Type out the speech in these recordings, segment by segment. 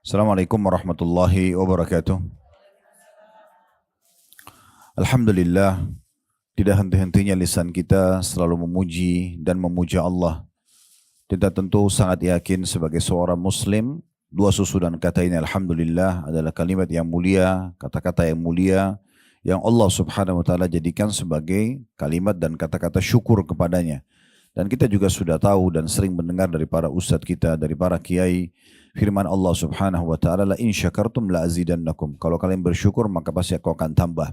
Assalamualaikum warahmatullahi wabarakatuh. Alhamdulillah, tidak henti-hentinya lisan kita selalu memuji dan memuja Allah. Kita tentu sangat yakin sebagai seorang muslim, dua susunan kata ini Alhamdulillah adalah kalimat yang mulia, kata-kata yang mulia, yang Allah subhanahu wa ta'ala jadikan sebagai kalimat dan kata-kata syukur kepadanya. Dan kita juga sudah tahu dan sering mendengar dari para ustadz kita, dari para kiai, firman Allah subhanahu wa ta'ala, la in syakartum la azidannakum. Kalau kalian bersyukur maka pasti aku akan tambah.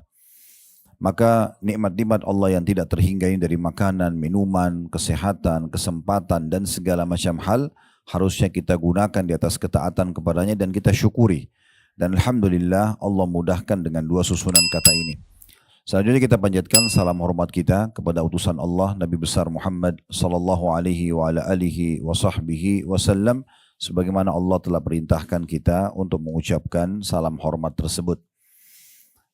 Maka nikmat-nikmat Allah yang tidak terhingga ini dari makanan, minuman, kesehatan, kesempatan dan segala macam hal harusnya kita gunakan di atas ketaatan kepadanya dan kita syukuri. Dan Alhamdulillah Allah mudahkan dengan dua susunan kata ini. Selanjutnya kita panjatkan salam hormat kita kepada utusan Allah Nabi besar Muhammad sallallahu alaihi wa ala alihi wa sahbihi wasallam sebagaimana Allah telah perintahkan kita untuk mengucapkan salam hormat tersebut.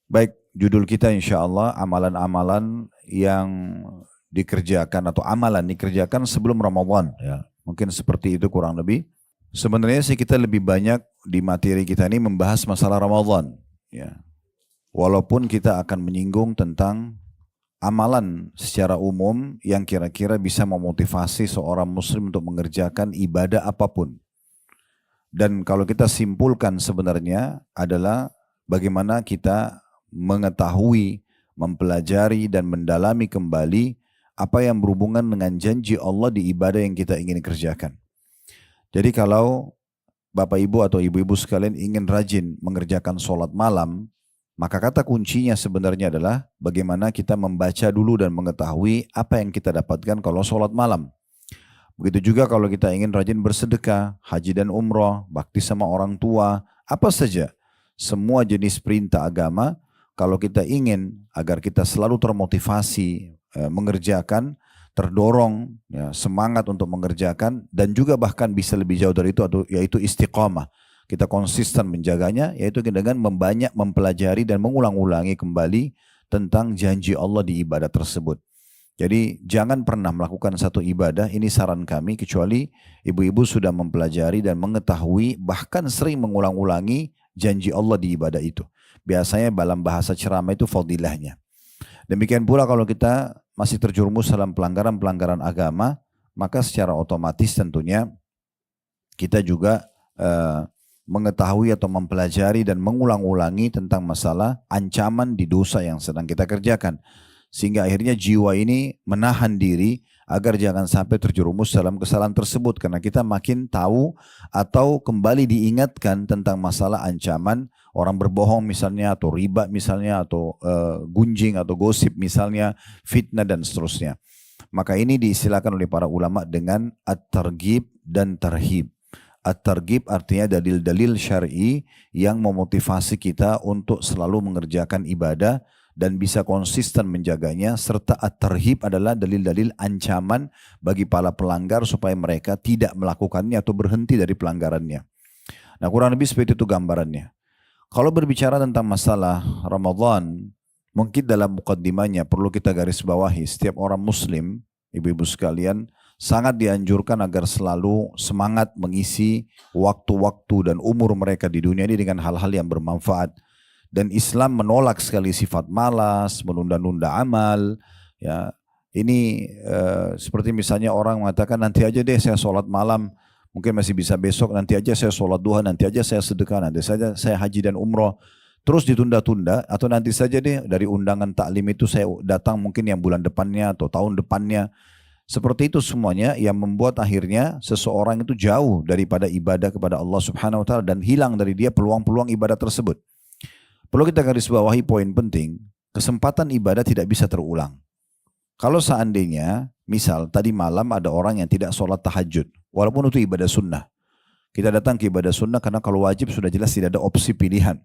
Baik, judul kita insya-Allah amalan-amalan yang dikerjakan atau amalan dikerjakan sebelum Ramadan ya. Mungkin seperti itu kurang lebih. Sebenarnya sih kita lebih banyak di materi kita ini membahas masalah Ramadan ya. Walaupun kita akan menyinggung tentang amalan secara umum yang kira-kira bisa memotivasi seorang muslim untuk mengerjakan ibadah apapun. Dan kalau kita simpulkan sebenarnya adalah bagaimana kita mengetahui, mempelajari dan mendalami kembali apa yang berhubungan dengan janji Allah di ibadah yang kita ingin kerjakan. Jadi kalau Bapak Ibu atau Ibu-Ibu sekalian ingin rajin mengerjakan sholat malam, maka kata kuncinya sebenarnya adalah bagaimana kita membaca dulu dan mengetahui apa yang kita dapatkan kalau sholat malam. Begitu juga kalau kita ingin rajin bersedekah, haji dan umroh, bakti sama orang tua, apa saja. Semua jenis perintah agama, kalau kita ingin agar kita selalu termotivasi mengerjakan, terdorong ya, semangat untuk mengerjakan, dan juga bahkan bisa lebih jauh dari itu, yaitu istiqamah. Kita konsisten menjaganya, yaitu dengan membanyak mempelajari dan mengulang-ulangi kembali tentang janji Allah di ibadah tersebut. Jadi jangan pernah melakukan satu ibadah, ini saran kami, kecuali ibu-ibu sudah mempelajari dan mengetahui, bahkan sering mengulang-ulangi janji Allah di ibadah itu. Biasanya dalam bahasa ceramah itu fadilahnya. Demikian pula kalau kita masih terjerumus dalam pelanggaran-pelanggaran agama, maka secara otomatis tentunya kita juga mengetahui atau mempelajari dan mengulang-ulangi tentang masalah ancaman di dosa yang sedang kita kerjakan. Sehingga akhirnya jiwa ini menahan diri agar jangan sampai terjerumus dalam kesalahan tersebut. Karena kita makin tahu atau kembali diingatkan tentang masalah ancaman orang berbohong misalnya, atau riba misalnya, atau gunjing atau gosip misalnya, fitnah dan seterusnya. Maka ini diistilahkan oleh para ulama dengan at-targhib dan tarhib. At-targhib artinya dalil-dalil syar'i yang memotivasi kita untuk selalu mengerjakan ibadah dan bisa konsisten menjaganya, serta at-tarhib adalah dalil-dalil ancaman bagi para pelanggar supaya mereka tidak melakukannya atau berhenti dari pelanggarannya. Nah, kurang lebih seperti itu gambarannya. Kalau berbicara tentang masalah Ramadan, mungkin dalam mukaddimahnya perlu kita garis bawahi, setiap orang muslim, ibu-ibu sekalian, sangat dianjurkan agar selalu semangat mengisi waktu-waktu dan umur mereka di dunia ini dengan hal-hal yang bermanfaat. Dan Islam menolak sekali sifat malas, menunda-nunda amal. Ya, ini seperti misalnya orang mengatakan nanti aja deh saya sholat malam, mungkin masih bisa besok, nanti aja saya sholat duha, nanti aja saya sedekah, nanti saja saya haji dan umroh. Terus ditunda-tunda, atau nanti saja deh dari undangan taklim itu saya datang mungkin yang bulan depannya atau tahun depannya. Seperti itu semuanya yang membuat akhirnya seseorang itu jauh daripada ibadah kepada Allah Subhanahu wa taala dan hilang dari dia peluang-peluang ibadah tersebut. Perlu kita garis bawahi poin penting, kesempatan ibadah tidak bisa terulang. Kalau seandainya, misal tadi malam ada orang yang tidak sholat tahajud, walaupun itu ibadah sunnah. Kita datang ke ibadah sunnah karena kalau wajib sudah jelas tidak ada opsi pilihan.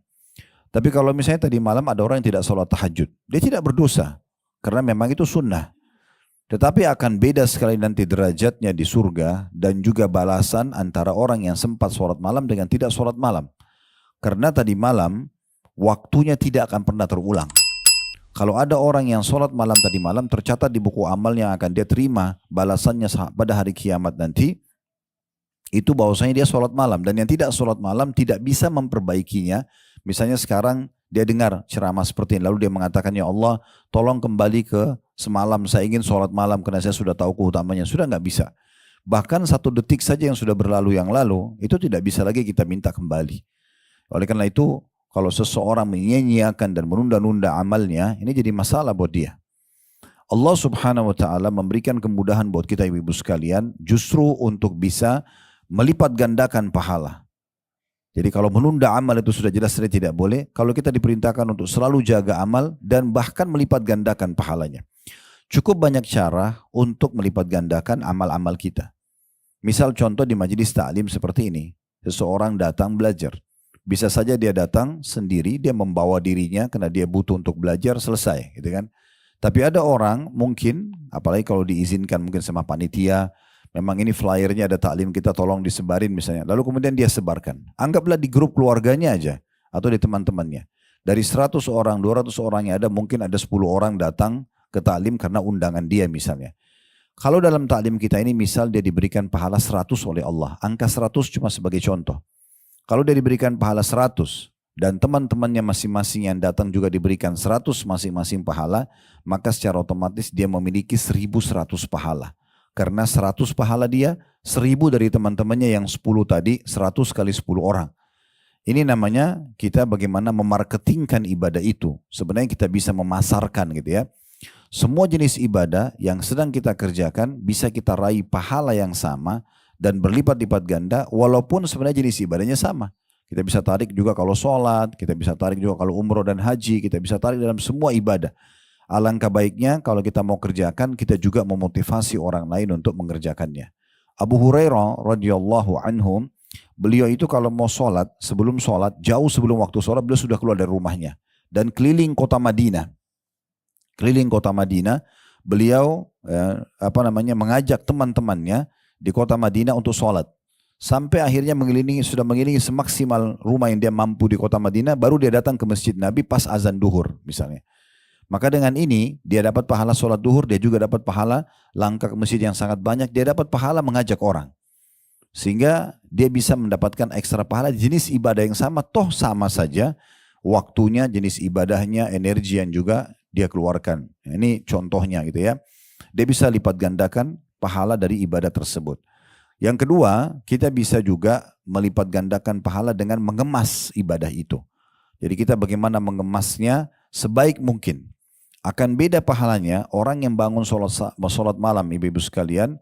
Tapi kalau misalnya tadi malam ada orang yang tidak sholat tahajud, dia tidak berdosa karena memang itu sunnah. Tetapi akan beda sekali nanti derajatnya di surga dan juga balasan antara orang yang sempat sholat malam dengan tidak sholat malam. Karena tadi malam waktunya tidak akan pernah terulang. Kalau ada orang yang sholat malam tadi malam tercatat di buku amal yang akan dia terima balasannya pada hari kiamat nanti, itu bahwasanya dia sholat malam. Dan yang tidak sholat malam tidak bisa memperbaikinya. Misalnya sekarang dia dengar ceramah seperti ini, lalu dia mengatakan, ya Allah tolong kembali ke semalam, saya ingin sholat malam karena saya sudah tahu keutamanya. Sudah nggak bisa. Bahkan 1 detik saja yang sudah berlalu yang lalu, itu tidak bisa lagi kita minta kembali. Oleh karena itu, kalau seseorang menyia-nyiakan dan menunda-nunda amalnya, ini jadi masalah buat dia. Allah subhanahu wa ta'ala memberikan kemudahan buat kita ibu-ibu sekalian, justru untuk bisa melipat gandakan pahala. Jadi kalau menunda amal itu sudah jelas tidak boleh. Kalau kita diperintahkan untuk selalu jaga amal dan bahkan melipat gandakan pahalanya. Cukup banyak cara untuk melipat gandakan amal-amal kita. Misal contoh di majelis ta'lim seperti ini. Seseorang datang belajar. Bisa saja dia datang sendiri, dia membawa dirinya karena dia butuh untuk belajar, selesai, gitu kan. Tapi ada orang mungkin, apalagi kalau diizinkan mungkin sama panitia, memang ini flyernya ada taklim kita tolong disebarin misalnya. Lalu kemudian dia sebarkan. Anggaplah di grup keluarganya aja atau di teman-temannya. Dari 100 orang, 200 orang yang ada mungkin ada 10 orang datang ke taklim karena undangan dia misalnya. Kalau dalam taklim kita ini misal dia diberikan pahala 100 oleh Allah. Angka 100 cuma sebagai contoh. Kalau dia diberikan pahala 100 dan teman-temannya masing-masing yang datang juga diberikan 100 masing-masing pahala, maka secara otomatis dia memiliki 1100 pahala. Karena 100 pahala dia, 1000 dari teman-temannya yang 10 tadi, 100 kali 10 orang. Ini namanya kita bagaimana memarketingkan ibadah itu. Sebenarnya kita bisa memasarkan gitu ya. Semua jenis ibadah yang sedang kita kerjakan bisa kita raih pahala yang sama dan berlipat-lipat ganda walaupun sebenarnya jenis ibadahnya sama. Kita bisa tarik juga kalau sholat, kita bisa tarik juga kalau umroh dan haji, kita bisa tarik dalam semua ibadah. Alangkah baiknya kalau kita mau kerjakan, kita juga memotivasi orang lain untuk mengerjakannya. Abu Hurairah radhiyallahu anhu, beliau itu kalau mau sholat, sebelum sholat, jauh sebelum waktu sholat, beliau sudah keluar dari rumahnya. Dan keliling kota Madinah. Keliling kota Madinah, beliau mengajak teman-temannya di kota Madinah untuk sholat. Sampai akhirnya sudah mengelilingi semaksimal rumah yang dia mampu di kota Madinah, baru dia datang ke masjid Nabi pas azan duhur misalnya. Maka dengan ini dia dapat pahala sholat duhur, dia juga dapat pahala langkah ke masjid yang sangat banyak, dia dapat pahala mengajak orang. Sehingga dia bisa mendapatkan ekstra pahala jenis ibadah yang sama, toh sama saja waktunya, jenis ibadahnya, energi yang juga dia keluarkan. Ini contohnya gitu ya. Dia bisa lipat gandakan pahala dari ibadah tersebut. Yang kedua, kita bisa juga melipat gandakan pahala dengan mengemas ibadah itu. Jadi kita bagaimana mengemasnya sebaik mungkin. Akan beda pahalanya orang yang bangun sholat malam, ibu-ibu sekalian.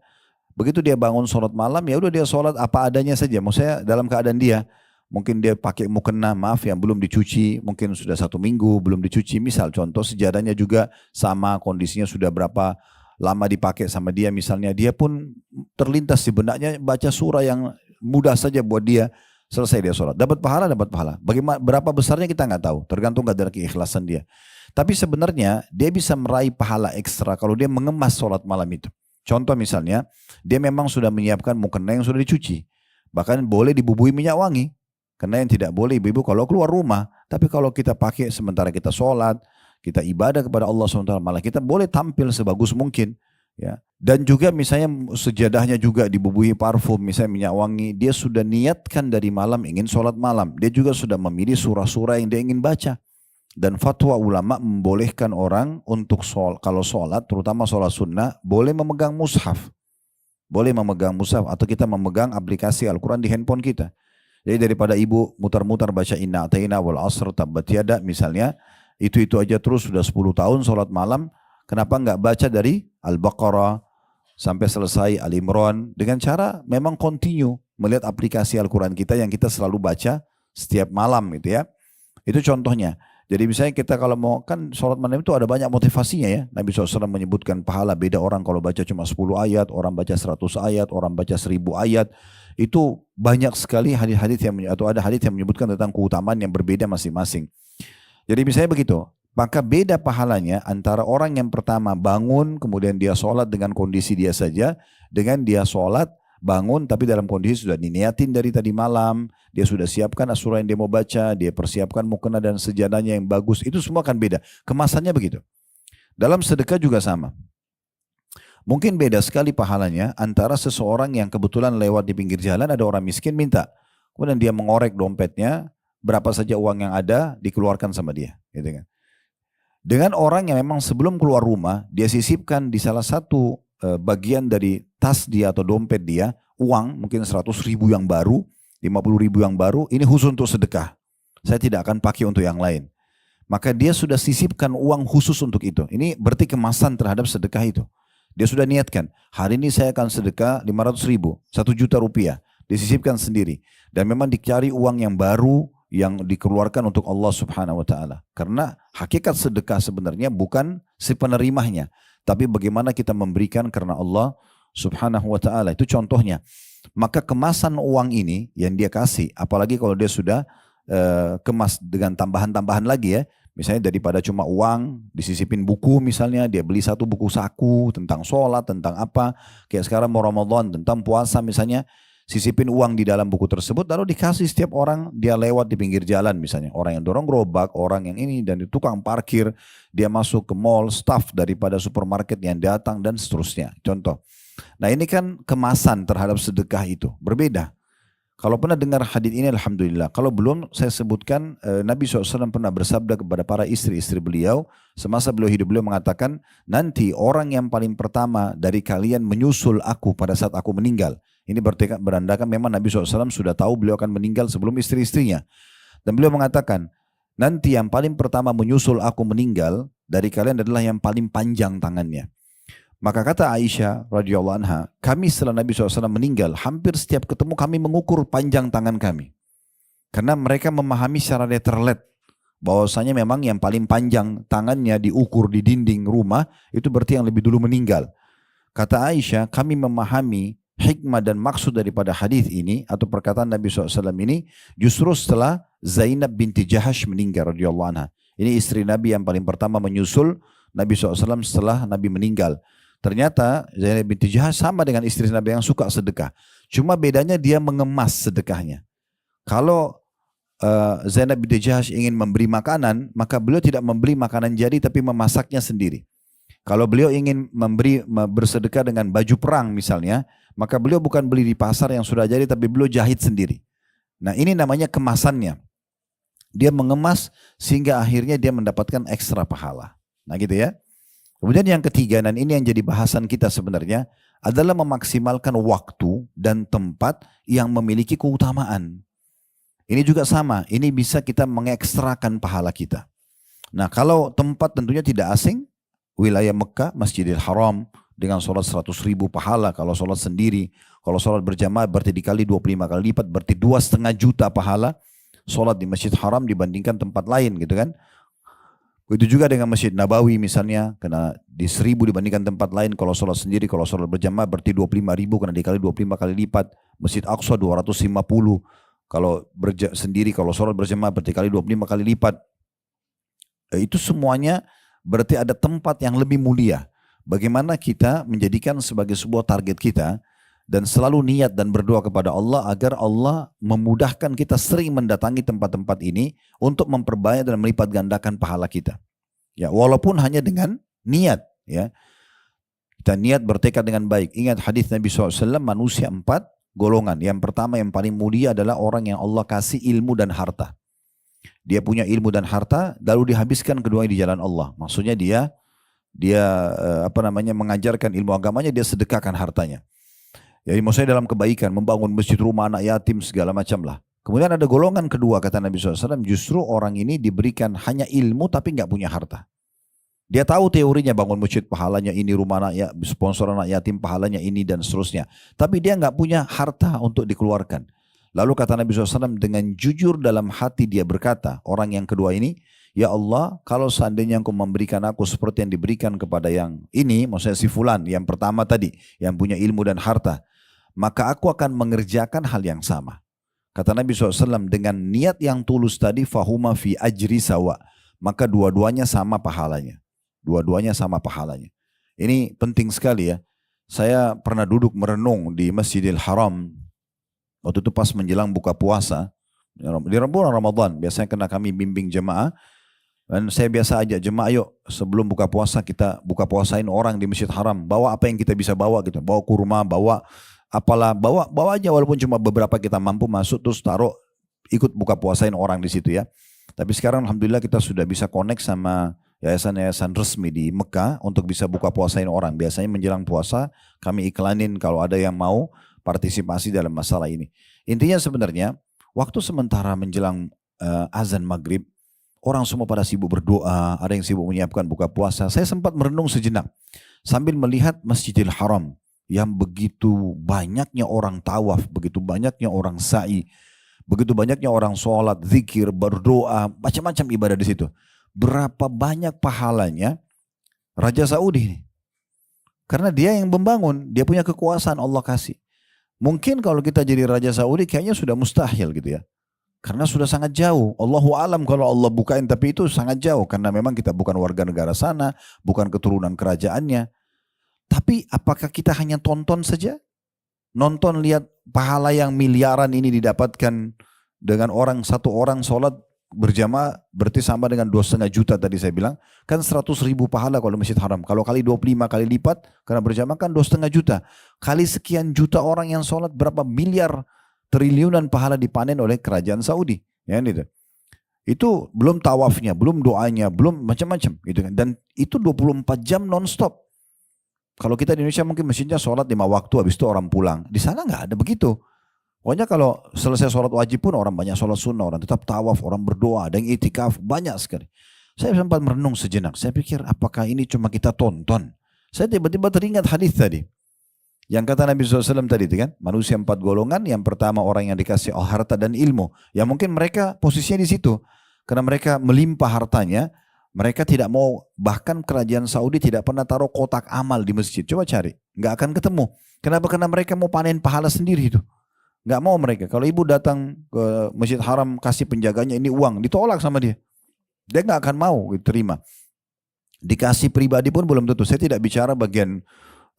Begitu dia bangun sholat malam, ya udah dia sholat apa adanya saja. Maksudnya dalam keadaan dia, mungkin dia pakai mukena, maaf yang belum dicuci, mungkin sudah 1 minggu belum dicuci. Misal contoh sejadahnya juga sama, kondisinya sudah berapa lama dipakai sama dia misalnya. Dia pun terlintas di benaknya baca surah yang mudah saja buat dia. Selesai dia sholat. Dapat pahala, dapat pahala. Bagaimana, berapa besarnya kita nggak tahu. Tergantung kadar keikhlasan dia. Tapi sebenarnya dia bisa meraih pahala ekstra kalau dia mengemas sholat malam itu. Contoh misalnya, dia memang sudah menyiapkan mukena yang sudah dicuci. Bahkan boleh dibubui minyak wangi. Karena yang tidak boleh ibu-ibu kalau keluar rumah. Tapi kalau kita pakai sementara kita sholat, kita ibadah kepada Allah SWT, malah kita boleh tampil sebagus mungkin. Ya. Dan juga misalnya sejadahnya juga dibubui parfum, misalnya minyak wangi. Dia sudah niatkan dari malam ingin sholat malam. Dia juga sudah memilih surah-surah yang dia ingin baca. Dan fatwa ulama membolehkan orang untuk kalau sholat, terutama sholat sunnah, boleh memegang mushaf. Boleh memegang mushaf atau kita memegang aplikasi Al-Quran di handphone kita. Jadi daripada ibu mutar-mutar baca inna a'tayna wal asr tabbat yada misalnya, itu aja terus sudah 10 tahun sholat malam, kenapa nggak baca dari Al-Baqarah sampai selesai Al-Imran dengan cara memang continue melihat aplikasi Al-Quran kita yang kita selalu baca setiap malam gitu ya. Itu contohnya. Jadi misalnya kita kalau mau, kan sholat malam itu ada banyak motivasinya ya. Nabi SAW menyebutkan pahala beda orang kalau baca cuma 10 ayat, orang baca 100 ayat, orang baca 1000 ayat. Itu banyak sekali hadis-hadis atau ada hadis yang menyebutkan tentang keutamaan yang berbeda masing-masing. Jadi misalnya begitu, maka beda pahalanya antara orang yang pertama bangun kemudian dia sholat dengan kondisi dia saja, dengan dia sholat bangun tapi dalam kondisi sudah diniatin dari tadi malam, dia sudah siapkan surah yang dia mau baca, dia persiapkan mukena dan sejadahnya yang bagus, itu semua akan beda. Kemasannya begitu. Dalam sedekah juga sama. Mungkin beda sekali pahalanya antara seseorang yang kebetulan lewat di pinggir jalan, ada orang miskin minta. Kemudian dia mengorek dompetnya, berapa saja uang yang ada dikeluarkan sama dia. Gitu kan. Dengan orang yang memang sebelum keluar rumah, dia sisipkan di salah satu bagian dari tas dia atau dompet dia, uang mungkin 100.000 yang baru, 50.000 yang baru, ini khusus untuk sedekah. Saya tidak akan pakai untuk yang lain. Maka dia sudah sisipkan uang khusus untuk itu. Ini berarti kemasan terhadap sedekah itu. Dia sudah niatkan, hari ini saya akan sedekah 500.000, 1 juta rupiah. Disisipkan sendiri. Dan memang dicari uang yang baru, yang dikeluarkan untuk Allah Subhanahu wa taala. Karena hakikat sedekah sebenarnya bukan si penerimanya, tapi bagaimana kita memberikan karena Allah Subhanahu wa taala. Itu contohnya. Maka kemasan uang ini yang dia kasih, apalagi kalau dia sudah kemas dengan tambahan-tambahan lagi ya. Misalnya daripada cuma uang, disisipin buku misalnya, dia beli 1 buku saku tentang sholat, tentang apa. Kayak sekarang mau Ramadan, tentang puasa misalnya. Sisipin uang di dalam buku tersebut, lalu dikasih setiap orang dia lewat di pinggir jalan misalnya. Orang yang dorong gerobak, orang yang ini, dan tukang parkir, dia masuk ke mall, staff daripada supermarket yang datang, dan seterusnya. Contoh. Nah ini kan kemasan terhadap sedekah itu, berbeda. Kalau pernah dengar hadis ini alhamdulillah. Kalau belum saya sebutkan Nabi SAW pernah bersabda kepada para istri-istri beliau. Semasa beliau hidup beliau mengatakan, nanti orang yang paling pertama dari kalian menyusul aku pada saat aku meninggal. Ini berandakan memang Nabi SAW sudah tahu beliau akan meninggal sebelum istri-istrinya. Dan beliau mengatakan, nanti yang paling pertama menyusul aku meninggal dari kalian adalah yang paling panjang tangannya. Maka kata Aisyah radhiyallahu anha, kami setelah Nabi SAW meninggal, hampir setiap ketemu kami mengukur panjang tangan kami. Karena mereka memahami secara letterlet, bahwasanya memang yang paling panjang tangannya diukur di dinding rumah, itu berarti yang lebih dulu meninggal. Kata Aisyah, kami memahami hikmah dan maksud daripada hadis ini, atau perkataan Nabi SAW ini, justru setelah Zainab binti Jahash meninggal radhiyallahu anha. Ini istri Nabi yang paling pertama menyusul Nabi SAW setelah Nabi meninggal. Ternyata Zainab binti Jahash sama dengan istri Nabi yang suka sedekah. Cuma bedanya dia mengemas sedekahnya. Kalau Zainab binti Jahash ingin memberi makanan, maka beliau tidak membeli makanan jadi tapi memasaknya sendiri. Kalau beliau ingin bersedekah dengan baju perang misalnya, maka beliau bukan beli di pasar yang sudah jadi tapi beliau jahit sendiri. Nah ini namanya kemasannya. Dia mengemas sehingga akhirnya dia mendapatkan ekstra pahala. Nah gitu ya. Kemudian yang ketiga, dan ini yang jadi bahasan kita sebenarnya, adalah memaksimalkan waktu dan tempat yang memiliki keutamaan. Ini juga sama, ini bisa kita mengekstrakan pahala kita. Nah kalau tempat tentunya tidak asing, wilayah Mekah, Masjidil Haram, dengan sholat 100.000 pahala kalau sholat sendiri. Kalau sholat berjamaah berarti dikali 25 kali lipat, berarti 2,5 juta pahala sholat di Masjid Haram dibandingkan tempat lain gitu kan. Itu juga dengan Masjid Nabawi misalnya, karena di 1.000 dibandingkan tempat lain. Kalau sholat sendiri, kalau sholat berjamaah berarti 25.000 karena dikali 25 kali lipat. Masjid Aqsa 250. Kalau sendiri, kalau sholat berjamaah berarti kali 25 kali lipat. Itu semuanya berarti ada tempat yang lebih mulia. Bagaimana kita menjadikan sebagai sebuah target kita dan selalu niat dan berdoa kepada Allah agar Allah memudahkan kita sering mendatangi tempat-tempat ini untuk memperbanyak dan melipat gandakan pahala kita. Ya, walaupun hanya dengan niat, ya. Kita niat bertekad dengan baik. Ingat hadis Nabi SAW, manusia 4 golongan. Yang pertama yang paling mulia adalah orang yang Allah kasih ilmu dan harta. Dia punya ilmu dan harta, lalu dihabiskan keduanya di jalan Allah. Maksudnya dia mengajarkan ilmu agamanya, dia sedekahkan hartanya. Jadi maksudnya dalam kebaikan, membangun masjid, rumah anak yatim, segala macam lah. Kemudian ada golongan kedua, kata Nabi SAW, justru orang ini diberikan hanya ilmu tapi nggak punya harta. Dia tahu teorinya, bangun masjid pahalanya ini, rumah anak yatim, sponsor anak yatim pahalanya ini, dan seterusnya. Tapi dia nggak punya harta untuk dikeluarkan. Lalu kata Nabi SAW, dengan jujur dalam hati dia berkata, orang yang kedua ini, ya Allah, kalau seandainya Engkau memberikan aku seperti yang diberikan kepada yang ini, maksudnya si fulan, yang pertama tadi, yang punya ilmu dan harta, maka aku akan mengerjakan hal yang sama. Kata Nabi SAW, dengan niat yang tulus tadi, fahuma fi ajri sawa, maka dua-duanya sama pahalanya. Dua-duanya sama pahalanya. Ini penting sekali ya. Saya pernah duduk merenung di Masjidil Haram, waktu itu pas menjelang buka puasa, di bulan Ramadan, biasanya karena kami bimbing jemaah, Dan saya biasa ajak jemaah, yuk sebelum buka puasa kita buka puasain orang di Masjid Haram. Bawa apa yang kita bisa bawa gitu. Bawa kurma, bawa apalah, bawa aja walaupun cuma beberapa kita mampu masuk terus taruh ikut buka puasain orang di situ ya. Tapi sekarang alhamdulillah kita sudah bisa connect sama yayasan-yayasan resmi di Mekah untuk bisa buka puasain orang. Biasanya menjelang puasa kami iklanin kalau ada yang mau partisipasi dalam masalah ini. Intinya sebenarnya waktu sementara menjelang azan maghrib, orang semua pada sibuk berdoa, ada yang sibuk menyiapkan buka puasa. Saya sempat merenung sejenak sambil melihat Masjidil Haram yang begitu banyaknya orang tawaf, begitu banyaknya orang sa'i, begitu banyaknya orang sholat, zikir, berdoa, macam-macam ibadah di situ. Berapa banyak pahalanya Raja Saudi ini. Karena dia yang membangun, dia punya kekuasaan, Allah kasih. Mungkin kalau kita jadi Raja Saudi kayaknya sudah mustahil gitu ya. Karena sudah sangat jauh. Allahu alam kalau Allah bukain, tapi itu sangat jauh. Karena memang kita bukan warga negara sana, bukan keturunan kerajaannya. Tapi apakah kita hanya tonton saja? Nonton lihat pahala yang miliaran ini didapatkan dengan satu orang sholat berjamaah berarti sama dengan 2,5 juta tadi saya bilang. Kan 100.000 pahala kalau Masjid Haram. Kalau kali 25 kali lipat karena berjamaah kan 2,5 juta. Kali sekian juta orang yang sholat berapa miliar triliunan pahala dipanen oleh kerajaan Saudi, ya gitu. Itu belum tawafnya, belum doanya, belum macam-macam gitu kan. Dan itu 24 jam non-stop. Kalau kita di Indonesia mungkin masjidnya sholat 5 waktu, habis itu orang pulang. Di sana nggak ada begitu. Pokoknya kalau selesai sholat wajib pun orang banyak sholat sunnah, orang tetap tawaf, orang berdoa, ada yang itikaf, banyak sekali. Saya sempat merenung sejenak, saya pikir apakah ini cuma kita tonton. Saya tiba-tiba teringat hadis tadi. Yang kata Nabi SAW tadi itu kan, manusia 4 golongan, yang pertama orang yang dikasih harta dan ilmu. Ya mungkin mereka posisinya di situ. Karena mereka melimpah hartanya, mereka tidak mau, bahkan kerajaan Saudi tidak pernah taruh kotak amal di masjid. Coba cari, nggak akan ketemu. Kenapa? Karena mereka mau panen pahala sendiri itu. Nggak mau mereka. Kalau ibu datang ke Masjid Haram, kasih penjaganya ini uang, ditolak sama dia. Dia nggak akan mau terima. Dikasih pribadi pun belum tentu. Saya tidak bicara bagian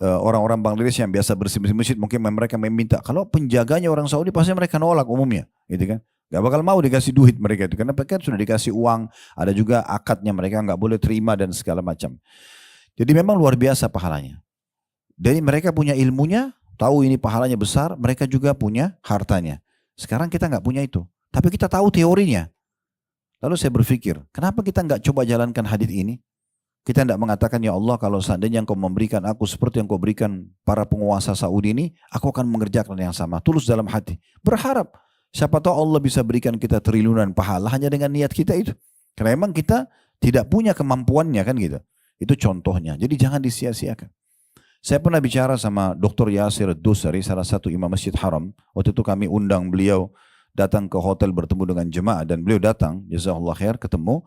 orang-orang Bangladesh yang biasa bersih-bersih masjid, mungkin mereka meminta. Kalau penjaganya orang Saudi pasti mereka nolak umumnya, gitu kan? Gak bakal mau dikasih duit mereka itu, karena mereka sudah dikasih uang, ada juga akadnya mereka nggak boleh terima dan segala macam. Jadi memang luar biasa pahalanya. Jadi mereka punya ilmunya, tahu ini pahalanya besar, mereka juga punya hartanya. Sekarang kita nggak punya itu, tapi kita tahu teorinya. Lalu saya berpikir, kenapa kita nggak coba jalankan hadis ini? Kita tidak mengatakan, ya Allah kalau seandainya engkau memberikan aku seperti yang kau berikan para penguasa Saudi ini, aku akan mengerjakan yang sama. Tulus dalam hati. Berharap. Siapa tahu Allah bisa berikan kita triliunan pahala hanya dengan niat kita itu. Karena memang kita tidak punya kemampuannya kan gitu. Itu contohnya. Jadi jangan disia-siakan. Saya pernah bicara sama Dr. Yasir Dusari, salah satu imam Masjid Haram. Waktu itu kami undang beliau datang ke hotel bertemu dengan jemaah. Dan beliau datang, jazakallah khair, ketemu.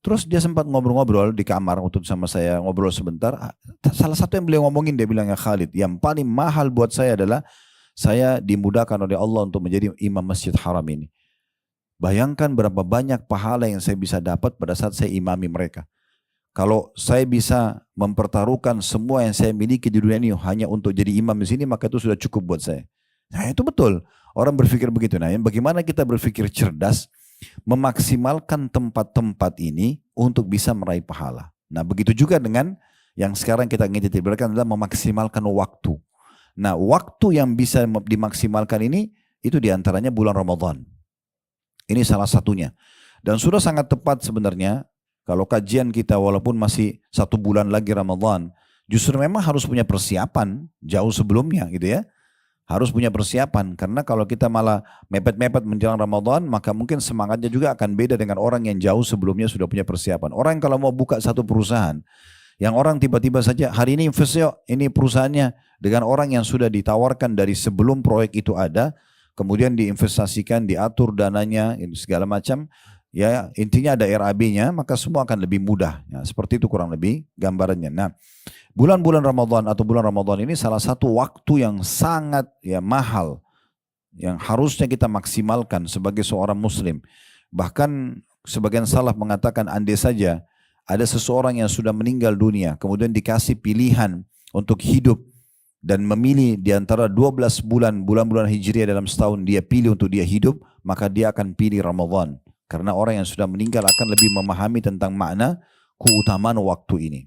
Terus dia sempat ngobrol-ngobrol di kamar waktu sama saya, ngobrol sebentar. Salah satu yang beliau ngomongin, dia bilang, ya Khalid, yang paling mahal buat saya adalah saya dimudahkan oleh Allah untuk menjadi imam Masjid Haram ini. Bayangkan berapa banyak pahala yang saya bisa dapat pada saat saya imami mereka. Kalau saya bisa mempertaruhkan semua yang saya miliki di dunia ini hanya untuk jadi imam di sini, maka itu sudah cukup buat saya. Nah itu betul, orang berpikir begitu. Nah bagaimana kita berpikir cerdas, memaksimalkan tempat-tempat ini untuk bisa meraih pahala. Nah begitu juga dengan yang sekarang kita ingin titik-titikkan adalah memaksimalkan waktu. Nah waktu yang bisa dimaksimalkan ini itu diantaranya bulan Ramadan. Ini salah satunya. Dan sudah sangat tepat sebenarnya kalau kajian kita walaupun masih 1 bulan lagi Ramadan, justru memang harus punya persiapan jauh sebelumnya gitu ya. Harus punya persiapan, karena kalau kita malah mepet-mepet menjelang Ramadan, maka mungkin semangatnya juga akan beda dengan orang yang jauh sebelumnya sudah punya persiapan. Orang kalau mau buka satu perusahaan, yang orang tiba-tiba saja hari ini invest yuk, ini perusahaannya, dengan orang yang sudah ditawarkan dari sebelum proyek itu ada, kemudian diinvestasikan, diatur dananya, segala macam, ya intinya ada RAB-nya, maka semua akan lebih mudah. Ya, seperti itu kurang lebih gambarannya. Nah, bulan-bulan Ramadan atau bulan Ramadan ini salah satu waktu yang sangat mahal yang harusnya kita maksimalkan sebagai seorang muslim. Bahkan sebagian salaf mengatakan andai saja ada seseorang yang sudah meninggal dunia kemudian dikasih pilihan untuk hidup dan memilih di antara 12 bulan-bulan Hijriah dalam setahun, dia pilih untuk dia hidup, maka dia akan pilih Ramadan. Karena orang yang sudah meninggal akan lebih memahami tentang makna keutamaan waktu ini.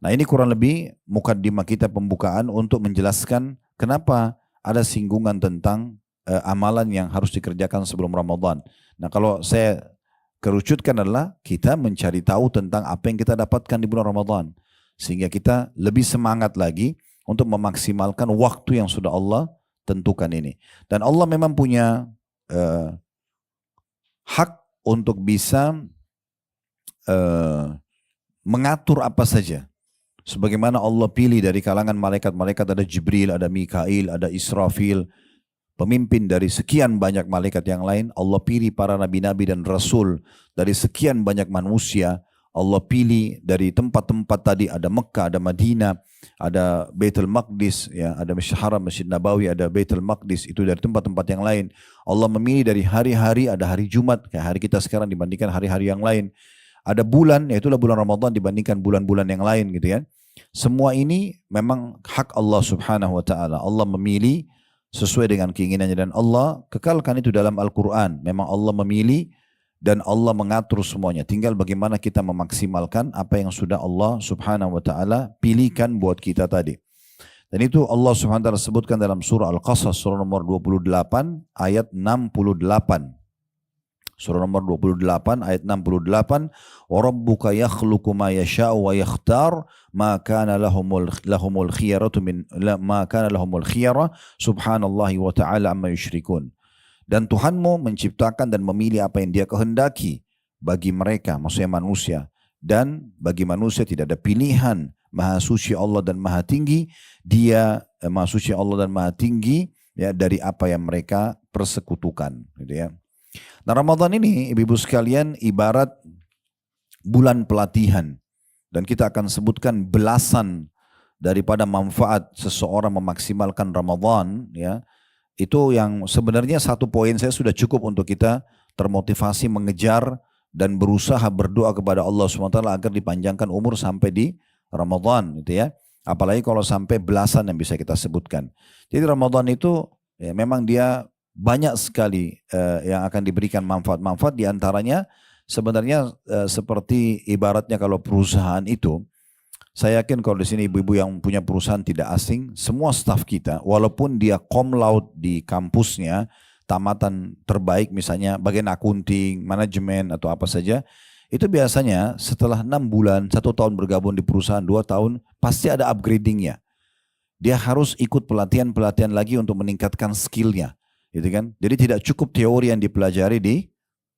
Nah ini kurang lebih mukaddimah kita pembukaan untuk menjelaskan kenapa ada singgungan tentang amalan yang harus dikerjakan sebelum Ramadan. Nah kalau saya kerucutkan adalah kita mencari tahu tentang apa yang kita dapatkan di bulan Ramadan. Sehingga kita lebih semangat lagi untuk memaksimalkan waktu yang sudah Allah tentukan ini. Dan Allah memang punya hak untuk bisa mengatur apa saja. Sebagaimana Allah pilih dari kalangan malaikat-malaikat ada Jibril, ada Mikail, ada Israfil, pemimpin dari sekian banyak malaikat yang lain. Allah pilih para nabi-nabi dan rasul dari sekian banyak manusia. Allah pilih dari tempat-tempat tadi ada Mekah, ada Madinah, ada Baitul Maqdis, ya, ada Masjid Haram, Masjid Nabawi, ada Baitul Maqdis, itu dari tempat-tempat yang lain. Allah memilih dari hari-hari, ada hari Jumat, kayak hari kita sekarang dibandingkan hari-hari yang lain. Ada bulan, yaitulah bulan Ramadan dibandingkan bulan-bulan yang lain gitu ya. Semua ini memang hak Allah subhanahu wa ta'ala. Allah memilih sesuai dengan keinginannya dan Allah kekalkan itu dalam Al-Quran. Memang Allah memilih dan Allah mengatur semuanya. Tinggal bagaimana kita memaksimalkan apa yang sudah Allah subhanahu wa ta'ala pilihkan buat kita tadi. Dan itu Allah subhanahu wa ta'ala sebutkan dalam surah Al-Qasas, surah nomor 28 ayat 68. Surah nomor 28 ayat 68. وَرَبُّكَ يَخْلُقُ مَا يَشَاءُ وَيَخْتَارُ مَا كَانَ لَهُمُ الْخِيَرَةُ مَا كَانَ لَهُمُ الْخِيَرَةُ سُبْحَانَ اللَّهِ وَتَعَالَى عَمَّا يُشْرِكُونَ. Dan Tuhanmu menciptakan dan memilih apa yang Dia kehendaki bagi mereka, maksudnya manusia. Dan bagi manusia tidak ada pilihan. Maha suci Allah dan maha tinggi. Dia maha suci Allah dan maha tinggi ya dari apa yang mereka persekutukan, gitu ya. Nah Ramadan ini ibu-ibu sekalian ibarat bulan pelatihan. Dan kita akan sebutkan belasan daripada manfaat seseorang memaksimalkan Ramadan. Ya, itu yang sebenarnya satu poin saya sudah cukup untuk kita termotivasi mengejar dan berusaha berdoa kepada Allah SWT agar dipanjangkan umur sampai di Ramadan. Gitu ya. Apalagi kalau sampai belasan yang bisa kita sebutkan. Jadi Ramadan itu ya, memang dia banyak sekali yang akan diberikan manfaat-manfaat, diantaranya sebenarnya seperti ibaratnya kalau perusahaan itu, saya yakin kalau di sini ibu-ibu yang punya perusahaan tidak asing, semua staf kita walaupun dia cum laude di kampusnya, tamatan terbaik misalnya bagian akunting, manajemen atau apa saja, itu biasanya setelah 6 bulan, 1 tahun bergabung di perusahaan, 2 tahun, pasti ada upgradingnya. Dia harus ikut pelatihan-pelatihan lagi untuk meningkatkan skillnya. Gitu kan? Jadi tidak cukup teori yang dipelajari di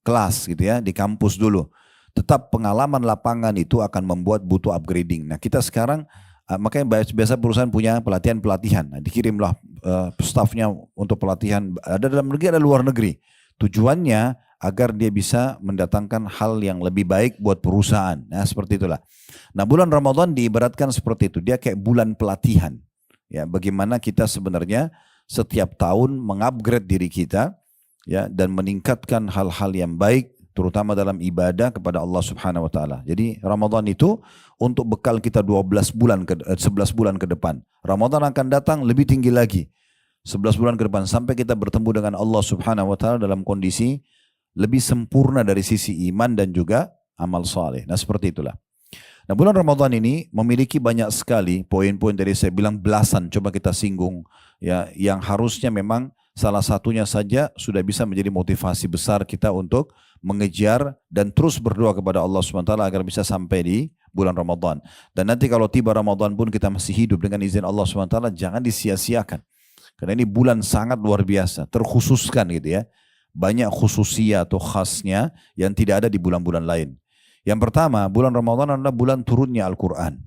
kelas gitu ya, di kampus dulu. Tetap pengalaman lapangan itu akan membuat butuh upgrading. Nah kita sekarang makanya biasa perusahaan punya pelatihan-pelatihan. Nah, dikirimlah stafnya untuk pelatihan. Ada dalam negeri, ada luar negeri. Tujuannya agar dia bisa mendatangkan hal yang lebih baik buat perusahaan. Nah seperti itulah. Nah bulan Ramadan diibaratkan seperti itu. Dia kayak bulan pelatihan. Ya, bagaimana kita sebenarnya setiap tahun mengupgrade diri kita ya dan meningkatkan hal-hal yang baik terutama dalam ibadah kepada Allah Subhanahu wa taala. Jadi Ramadan itu untuk bekal kita 11 bulan ke depan. Ramadan akan datang lebih tinggi lagi. 11 bulan ke depan sampai kita bertemu dengan Allah Subhanahu wa taala dalam kondisi lebih sempurna dari sisi iman dan juga amal saleh. Nah, seperti itulah. Nah, bulan Ramadan ini memiliki banyak sekali poin-poin dari saya bilang belasan, coba kita singgung ya, yang harusnya memang salah satunya saja sudah bisa menjadi motivasi besar kita untuk mengejar dan terus berdoa kepada Allah SWT agar bisa sampai di bulan Ramadan. Dan nanti kalau tiba Ramadan pun kita masih hidup dengan izin Allah SWT, jangan disia-siakan. Karena ini bulan sangat luar biasa, terkhususkan gitu ya. Banyak khususia atau khasnya yang tidak ada di bulan-bulan lain. Yang pertama, bulan Ramadan adalah bulan turunnya Al-Quran.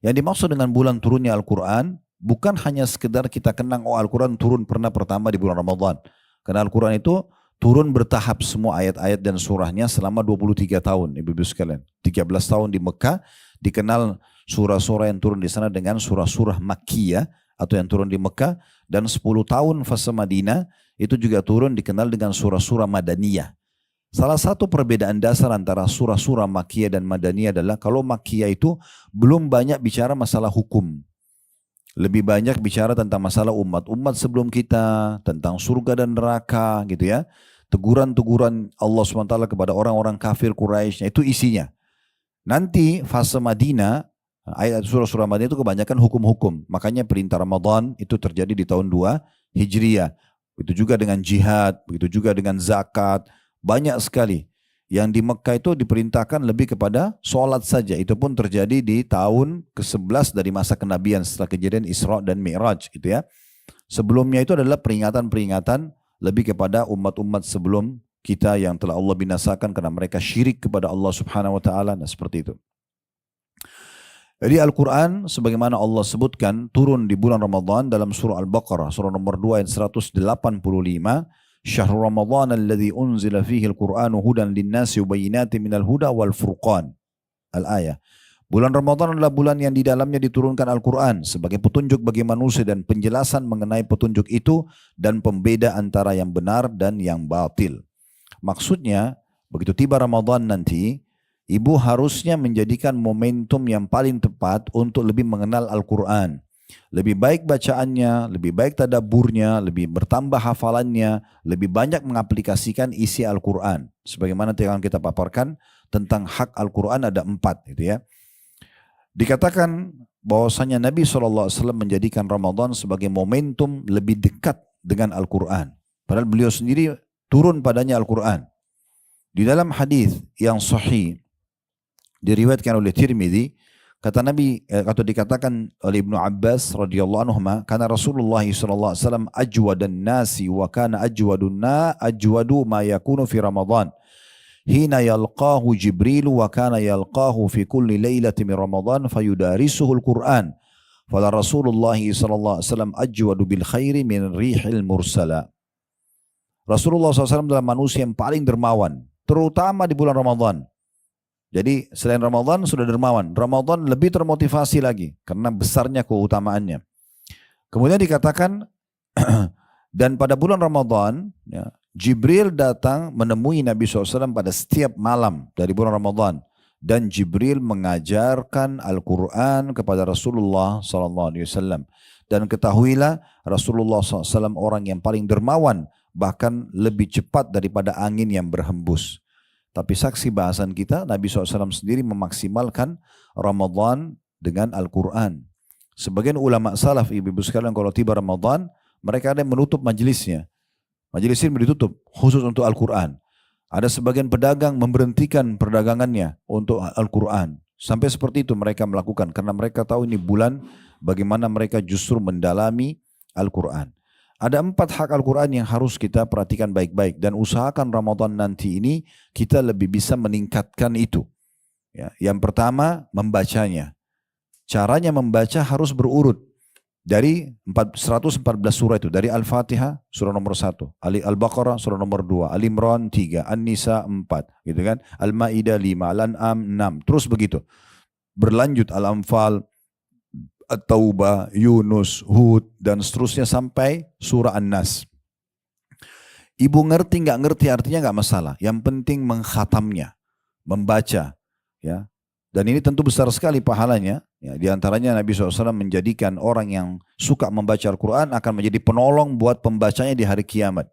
Yang dimaksud dengan bulan turunnya Al-Quran, bukan hanya sekedar kita kenang, oh Al-Quran turun pernah pertama di bulan Ramadan. Karena Al-Quran itu turun bertahap semua ayat-ayat dan surahnya selama 23 tahun, ibu-ibu sekalian. 13 tahun di Mekah, dikenal surah-surah yang turun di sana dengan surah-surah Makkiyah, atau yang turun di Mekah, dan 10 tahun fase Madinah, itu juga turun dikenal dengan surah-surah Madaniyah. Salah satu perbedaan dasar antara surah-surah Makkiyah dan Madaniyah adalah kalau Makkiyah itu belum banyak bicara masalah hukum. Lebih banyak bicara tentang masalah umat sebelum kita, tentang surga dan neraka gitu ya. teguran-teguran Allah SWT kepada orang-orang kafir Quraisy, itu isinya. Nanti fase Madinah, ayat surah-surah Madinah itu kebanyakan hukum-hukum. Makanya perintah Ramadan itu terjadi di tahun 2 Hijriah. Begitu juga dengan jihad, begitu juga dengan zakat. Banyak sekali. Yang di Mekah itu diperintahkan lebih kepada sholat saja. Itu pun terjadi di tahun ke-11 dari masa kenabian setelah kejadian Isra dan Mi'raj gitu ya. Sebelumnya itu adalah peringatan-peringatan lebih kepada umat-umat sebelum kita yang telah Allah binasakan karena mereka syirik kepada Allah Subhanahu wa taala. Nah, seperti itu. Jadi Al-Quran sebagaimana Allah sebutkan turun di bulan Ramadan dalam surah Al-Baqarah surah nomor 2 ayat 185. Syahrul Ramadan alladzi unzila fihi al-Qur'anu hudan lin-nasi wa bayyinatin minal huda wal furqan. Al-ayah. Bulan Ramadan adalah bulan yang di dalamnya diturunkan Al-Quran sebagai petunjuk bagi manusia dan penjelasan mengenai petunjuk itu dan pembeda antara yang benar dan yang batil. Maksudnya, begitu tiba Ramadan nanti, ibu harusnya menjadikan momentum yang paling tepat untuk lebih mengenal Al-Quran. Lebih baik bacaannya, lebih baik tadabburnya, lebih bertambah hafalannya, lebih banyak mengaplikasikan isi Al-Quran. Sebagaimana yang kita paparkan tentang hak Al-Quran ada 4 gitu ya. Dikatakan bahwasanya Nabi SAW menjadikan Ramadan sebagai momentum lebih dekat dengan Al-Quran. Padahal beliau sendiri turun padanya Al-Quran. Di dalam hadis yang sahih diriwayatkan oleh Tirmidzi, kata Nabi atau dikatakan oleh Ibnu Abbas radhiyallahu anhu, karena Rasulullah SAW ajwadan nasi wa kana ajwadu ma yakunu fi Ramadan. Hina yalqahu Jibril wa kana yalqahu fi kulli lailati min Ramadan fayudarisuhul Qur'an. Fala Rasulullah sallallahu alaihi wasallam ajwadu bil khairi min rihil mursala. Rasulullah SAW adalah manusia yang paling dermawan, terutama di bulan Ramadan. Jadi selain Ramadan sudah dermawan, Ramadan lebih termotivasi lagi karena besarnya keutamaannya. Kemudian dikatakan dan pada bulan Ramadan ya, Jibril datang menemui Nabi SAW pada setiap malam dari bulan Ramadan. Dan Jibril mengajarkan Al-Quran kepada Rasulullah SAW. Dan ketahuilah Rasulullah SAW orang yang paling dermawan. Bahkan lebih cepat daripada angin yang berhembus. Tapi saksi bahasan kita, Nabi SAW sendiri memaksimalkan Ramadan dengan Al-Quran. Sebagian ulama salaf, ibu-ibu sekalian, kalau tiba Ramadan, mereka ada yang menutup majelisnya. Majelis ini ditutup khusus untuk Al-Quran. Ada sebagian pedagang memberhentikan perdagangannya untuk Al-Quran. Sampai seperti itu mereka melakukan. Karena mereka tahu ini bulan bagaimana mereka justru mendalami Al-Quran. Ada 4 hak Al-Quran yang harus kita perhatikan baik-baik. Dan usahakan Ramadan nanti ini kita lebih bisa meningkatkan itu. Ya, yang pertama membacanya. Caranya membaca harus berurut. Dari 114 surah itu, dari Al-Fatihah surah nomor 1, Al-Baqarah surah nomor 2, Al-Imran 3, An-Nisa 4, gitu kan? Al-Maidah 5, Al-An'am 6, terus begitu. Berlanjut Al-Anfal, At-Taubah, Yunus, Hud, dan seterusnya sampai surah An-Nas. Ibu ngerti nggak ngerti artinya nggak masalah, yang penting mengkhatamnya, membaca, ya. Dan ini tentu besar sekali pahalanya. Ya, di antaranya Nabi SAW menjadikan orang yang suka membaca Al-Quran akan menjadi penolong buat pembacanya di hari kiamat.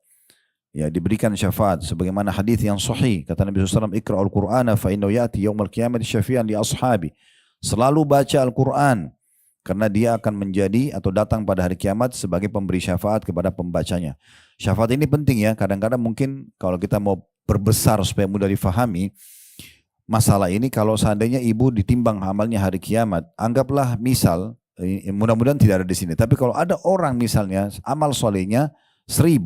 Ya, diberikan syafaat. Sebagaimana hadis yang sahih. Kata Nabi SAW, Iqra'ul Qur'ana fa'innahu ya'ti yawmal qiyamati syafi'an li ashabi. Selalu baca Al-Quran. Karena dia akan menjadi atau datang pada hari kiamat sebagai pemberi syafaat kepada pembacanya. Syafaat ini penting ya. Kadang-kadang mungkin kalau kita mau perbesar supaya mudah difahami. Masalah ini kalau seandainya ibu ditimbang amalnya hari kiamat, anggaplah misal, mudah-mudahan tidak ada di sini, tapi kalau ada orang misalnya amal solehnya 1000,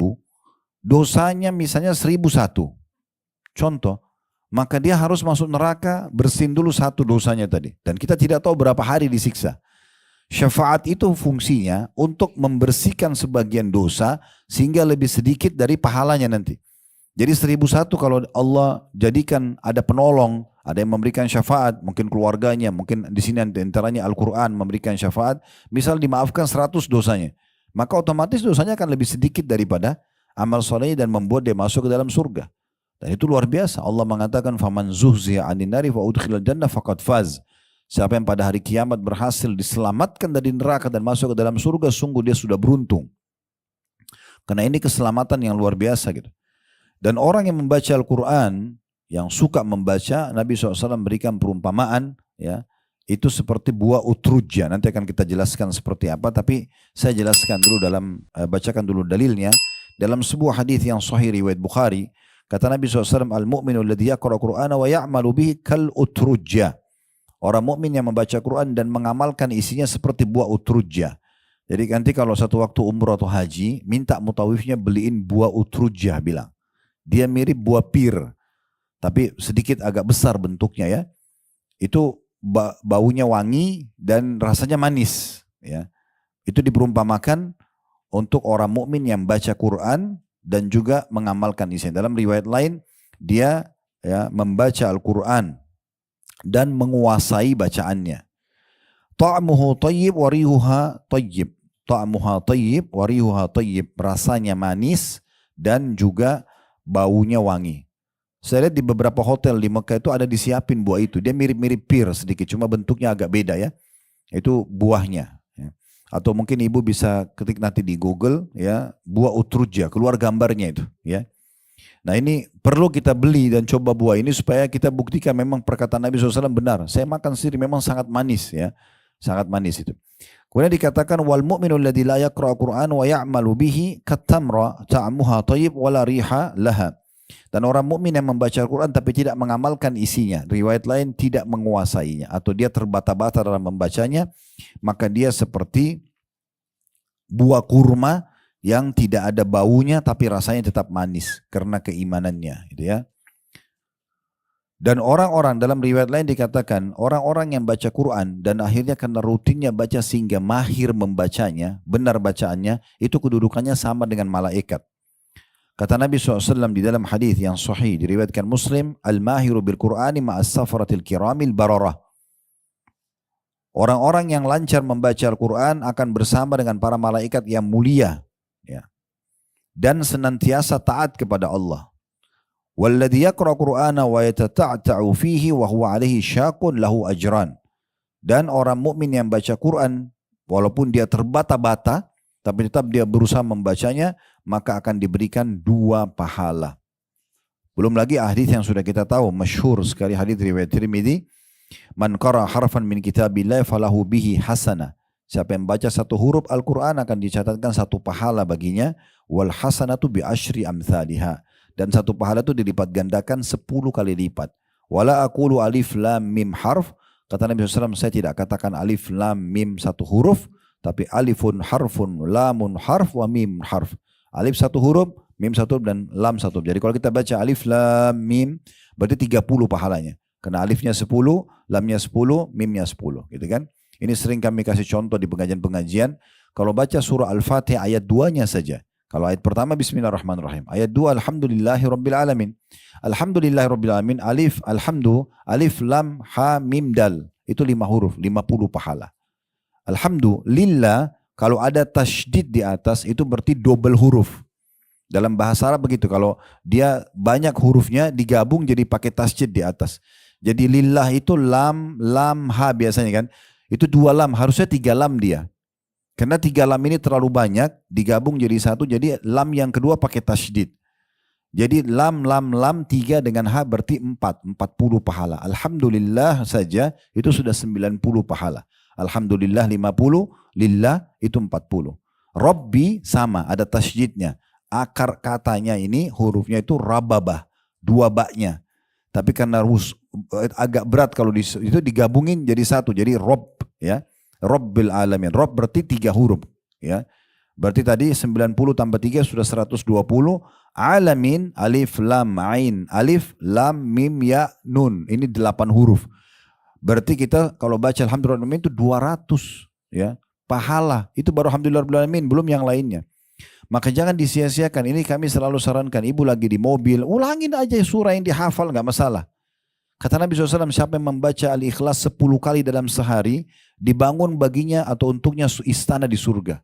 dosanya misalnya 1001, contoh, maka dia harus masuk neraka bersin dulu 1 dosanya tadi. Dan kita tidak tahu berapa hari disiksa. Syafaat itu fungsinya untuk membersihkan sebagian dosa sehingga lebih sedikit dari pahalanya nanti. Jadi 1001 kalau Allah jadikan ada penolong, ada yang memberikan syafaat, mungkin keluarganya, mungkin di sini antaranya Al-Quran memberikan syafaat, misal dimaafkan 100 dosanya, maka otomatis dosanya akan lebih sedikit daripada amal solehnya dan membuat dia masuk ke dalam surga. Dan itu luar biasa. Allah mengatakan, "Faman zuhziya 'anil nari fa udkhilal jannah faqad faz." Siapa yang pada hari kiamat berhasil diselamatkan dari neraka dan masuk ke dalam surga, sungguh dia sudah beruntung. Karena ini keselamatan yang luar biasa gitu. Dan orang yang membaca Al-Quran, yang suka membaca, Nabi SAW berikan perumpamaan, ya, itu seperti buah utrujja. Nanti akan kita jelaskan seperti apa, tapi saya jelaskan dulu bacakan dulu dalilnya. Dalam sebuah hadis yang sahih riwayat Bukhari, kata Nabi SAW, al-mu'minu alladhi yaqra'u Qur'ana wa ya'malu bihi kal utrujja. Orang mukmin yang membaca Quran dan mengamalkan isinya seperti buah utrujja. Jadi nanti kalau satu waktu umrah atau haji, minta mutawifnya beliin buah utrujja, bilang. Dia mirip buah pir, tapi sedikit agak besar bentuknya ya. Itu baunya wangi dan rasanya manis. Ya. Itu diperumpamakan untuk orang mukmin yang baca Quran dan juga mengamalkan isinya. Dalam riwayat lain, dia ya, membaca Al-Quran dan menguasai bacaannya. Ta'muhu tayyib wa rihuha tayyib. Ta'muha tayyib wa rihuha tayyib. Rasanya manis dan juga baunya wangi. Saya lihat di beberapa hotel di Mekah itu ada disiapin buah itu. Dia mirip-mirip pir sedikit, cuma bentuknya agak beda ya. Itu buahnya. Ya. Atau mungkin ibu bisa ketik nanti di Google ya, buah utrujja, keluar gambarnya itu ya. Nah ini perlu kita beli dan coba buah ini supaya kita buktikan memang perkataan Nabi SAW benar. Saya makan sendiri memang sangat manis ya. Sangat manis itu. Kemudian dikatakan wal mu'minu alladzi la yaqra'u Qur'an wa ya'malu bihi katamra ta'muha thayyib wa la riha laha. Dan orang mukmin yang membaca Al-Quran tapi tidak mengamalkan isinya, riwayat lain tidak menguasainya atau dia terbata-bata dalam membacanya, maka dia seperti buah kurma yang tidak ada baunya tapi rasanya tetap manis karena keimanannya, gitu ya. Dan orang-orang dalam riwayat lain dikatakan orang-orang yang baca Quran dan akhirnya karena rutinnya baca sehingga mahir membacanya, benar bacaannya, itu kedudukannya sama dengan malaikat. Kata Nabi SAW di dalam hadis yang sahih diriwayatkan Muslim, al-mahiru bil Qur'ani ma'as safaratil kiramil bararah. Orang-orang yang lancar membaca Al-Quran akan bersama dengan para malaikat yang mulia, ya, dan senantiasa taat kepada Allah. Walladhi yaqra'u Qur'ana wa yatata'ta'u fihi wa huwa alaihi syaqun lahu ajran. Dan orang mukmin yang baca Quran walaupun dia terbata-bata tapi tetap dia berusaha membacanya, maka akan diberikan 2 pahala. Belum lagi hadis yang sudah kita tahu, masyhur sekali hadis riwayat Tirmidzi, man qara harfan min kitabillah falahu bihi hasanah. Siapa yang baca 1 huruf Al-Quran akan dicatatkan 1 pahala baginya, wal hasanatu bi asyri amthaliha. Dan 1 pahala itu dilipat gandakan 10 kali lipat. Wala aqulu alif lam mim harf. Kata Nabi SAW, saya tidak katakan alif lam mim 1 huruf, tapi alifun harfun, lamun harf, wa mim harf. Alif 1 huruf, mim 1 huruf, dan lam 1 huruf. Jadi kalau kita baca alif lam mim, berarti 30 pahalanya. Karena alifnya 10, lamnya 10, mimnya 10. Gitu kan? Ini sering kami kasih contoh di pengajian-pengajian. Kalau baca surah Al-Fatihah ayat 2-nya saja. Kalau ayat pertama Bismillahirrahmanirrahim. Ayat 2 Alhamdulillahirrabbilalamin. Alhamdulillahirabbilalamin. Alif, alhamdu, alif, lam, ha, mim, dal. Itu 5 huruf, 50 pahala. Alhamdulillah, kalau ada tasydid di atas itu berarti double huruf. Dalam bahasa Arab begitu, kalau dia banyak hurufnya digabung jadi pakai tasydid di atas. Jadi lillah itu lam, lam, ha biasanya kan. Itu 2 lam, harusnya 3 lam dia. Karena 3 lam ini terlalu banyak, digabung jadi 1, jadi lam yang kedua pakai tasydid. Jadi lam, lam, lam 3 dengan ha berarti 40 pahala. Alhamdulillah saja itu sudah 90 pahala. Alhamdulillah 50, lillah itu 40. Rabbi sama, ada tasydidnya. Akar katanya ini hurufnya itu rababah, 2 baknya. Tapi karena agak berat kalau itu digabungin jadi 1, jadi Rob ya. Rabbil alamin. Rob berarti 3 huruf ya. Berarti tadi 90 tambah 3 sudah 120. Alamin, alif lam ain, alif lam mim ya nun. Ini 8 huruf. Berarti kita kalau baca alhamdulillah itu 200 ya. Pahala. Itu baru alhamdulillah belum yang lainnya. Maka jangan disia-siakan. Ini kami selalu sarankan, ibu lagi di mobil, ulangin aja surah yang dihafal, nggak masalah. Kata Nabi SAW, siapa yang membaca Al-Ikhlas 10 kali dalam sehari, dibangun baginya atau untuknya istana di surga.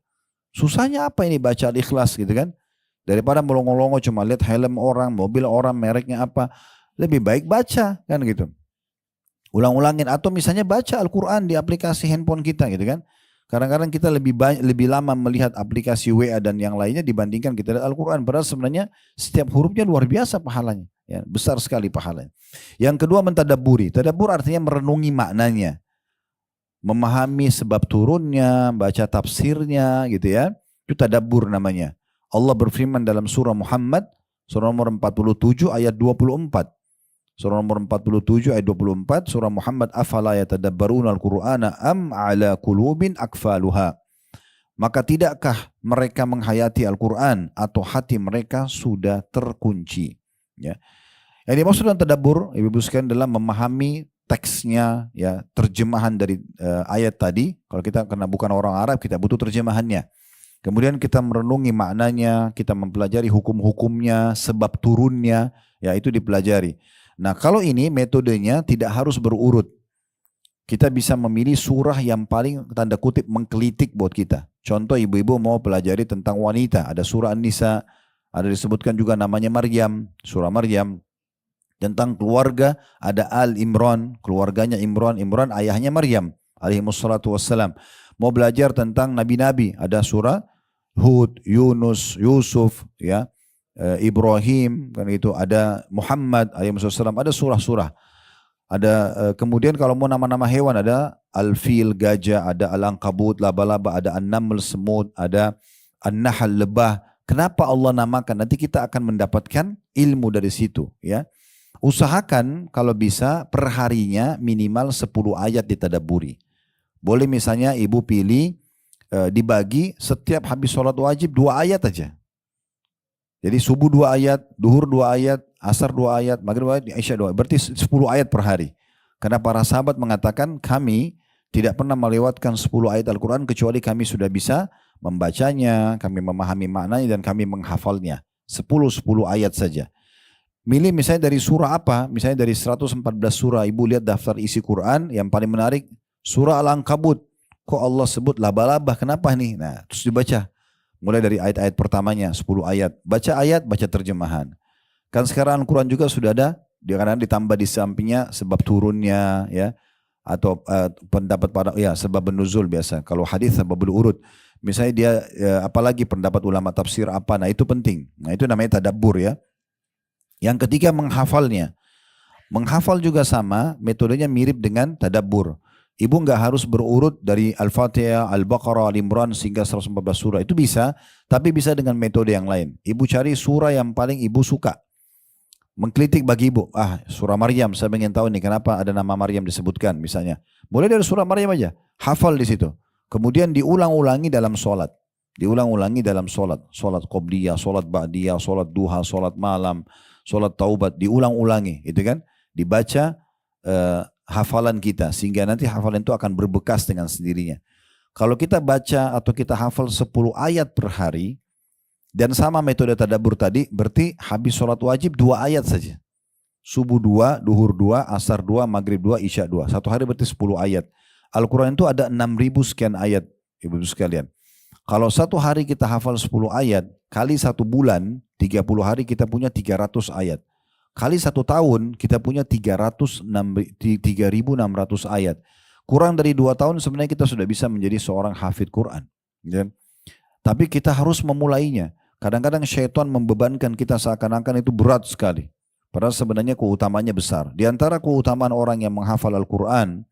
Susahnya apa ini baca Al-Ikhlas gitu kan? Daripada melongo-longo cuma lihat helm orang, mobil orang, mereknya apa. Lebih baik baca kan gitu. Ulang-ulangin atau misalnya baca Al-Quran di aplikasi handphone kita gitu kan. Kadang-kadang kita lebih lama melihat aplikasi WA dan yang lainnya dibandingkan kita lihat Al-Quran. Padahal sebenarnya setiap hurufnya luar biasa pahalanya. Ya, besar sekali pahalanya. Yang kedua mentadabburi. Tadabbur artinya merenungi maknanya. Memahami sebab turunnya, baca tafsirnya gitu ya. Itu tadabbur namanya. Allah berfirman dalam surah Muhammad, surah nomor 47 ayat 24. Surah nomor 47 ayat 24, surah Muhammad, afala yatadabbaruna al-Qur'ana am ala qulubin akfaluha. Maka tidakkah mereka menghayati Al-Quran atau hati mereka sudah terkunci. Ya. Yang dimaksud dengan tadabbur, ibu-ibu sekalian, adalah memahami teksnya, ya, terjemahan dari ayat tadi. Kalau kita karena bukan orang Arab, kita butuh terjemahannya. Kemudian kita merenungi maknanya, kita mempelajari hukum-hukumnya, sebab turunnya, ya itu dipelajari. Nah kalau ini metodenya tidak harus berurut. Kita bisa memilih surah yang paling tanda kutip menggelitik buat kita. Contoh ibu-ibu mau pelajari tentang wanita, ada surah An-Nisa, ada disebutkan juga namanya Maryam, surah Maryam. Tentang keluarga ada Al-Imran, keluarganya Imran, Imran ayahnya Maryam alaihissalatu wassalam. Mau belajar tentang nabi-nabi, ada surah Hud, Yunus, Yusuf, ya. Ibrahim, kan itu ada Muhammad alaihissalam, ada surah-surah. Ada kemudian kalau mau nama-nama hewan ada Al-Fil, gajah, ada Al-Ankabut, laba-laba, ada An-Naml, semut, ada An-Nahl, lebah. Kenapa Allah namakan? Nanti kita akan mendapatkan ilmu dari situ, ya. Usahakan kalau bisa per harinya minimal 10 ayat ditadabburi. Boleh misalnya ibu pilih dibagi setiap habis sholat wajib 2 ayat aja. Jadi subuh 2 ayat, duhur 2 ayat, asar 2 ayat, maghrib 2 ayat, isya 2 ayat. Berarti 10 ayat per hari. Karena para sahabat mengatakan kami tidak pernah melewatkan 10 ayat Al-Quran kecuali kami sudah bisa membacanya, kami memahami maknanya dan kami menghafalnya. 10 ayat saja. Milih misalnya dari surah apa, misalnya dari 114 surah, ibu lihat daftar isi Quran, yang paling menarik surah Al-Ankabut. Kok Allah sebut laba-laba, kenapa nih? Nah terus dibaca. Mulai dari ayat-ayat pertamanya, 10 ayat. Baca ayat, baca terjemahan. Kan sekarang Al-Quran juga sudah ada, kadang ditambah di sampingnya sebab turunnya, ya, atau pendapat para, ya, sebab nuzul biasa. Kalau hadis sebab urut. Misalnya dia, apalagi pendapat ulama tafsir apa, nah itu penting. Nah itu namanya tadabbur, ya. Yang ketiga menghafalnya. Menghafal juga sama, metodenya mirip dengan tadabbur. Ibu nggak harus berurut dari Al-Fatihah, Al-Baqarah, Al-Imran sehingga 114 surah. Itu bisa, tapi bisa dengan metode yang lain. Ibu cari surah yang paling ibu suka. Mengkritik bagi ibu, surah Maryam, saya ingin tahu nih kenapa ada nama Maryam disebutkan misalnya. Boleh dari surah Maryam aja, hafal di situ. Kemudian diulang-ulangi dalam sholat. Diulang-ulangi dalam sholat. Sholat qobliyah, sholat ba'diyah, sholat duha, sholat malam, sholat taubat. Diulang-ulangi, itu kan. Dibaca hafalan kita, sehingga nanti hafalan itu akan berbekas dengan sendirinya. Kalau kita baca atau kita hafal 10 ayat per hari, dan sama metode tadabbur tadi, berarti habis sholat wajib 2 ayat saja. Subuh 2, duhur 2, asar 2, maghrib 2, isya 2. Satu hari berarti 10 ayat. Al-Quran itu ada 6.000 sekian ayat, ibu-ibu sekalian. Kalau satu hari kita hafal 10 ayat, kali 1 bulan, 30 hari kita punya 300 ayat. Kali 1 tahun kita punya 3.600 ayat. Kurang dari 2 tahun sebenarnya kita sudah bisa menjadi seorang hafid Quran. Ya. Tapi kita harus memulainya. Kadang-kadang syaitan membebankan kita seakan-akan itu berat sekali. Padahal sebenarnya keutamanya besar. Di antara keutamaan orang yang menghafal Al-Quran,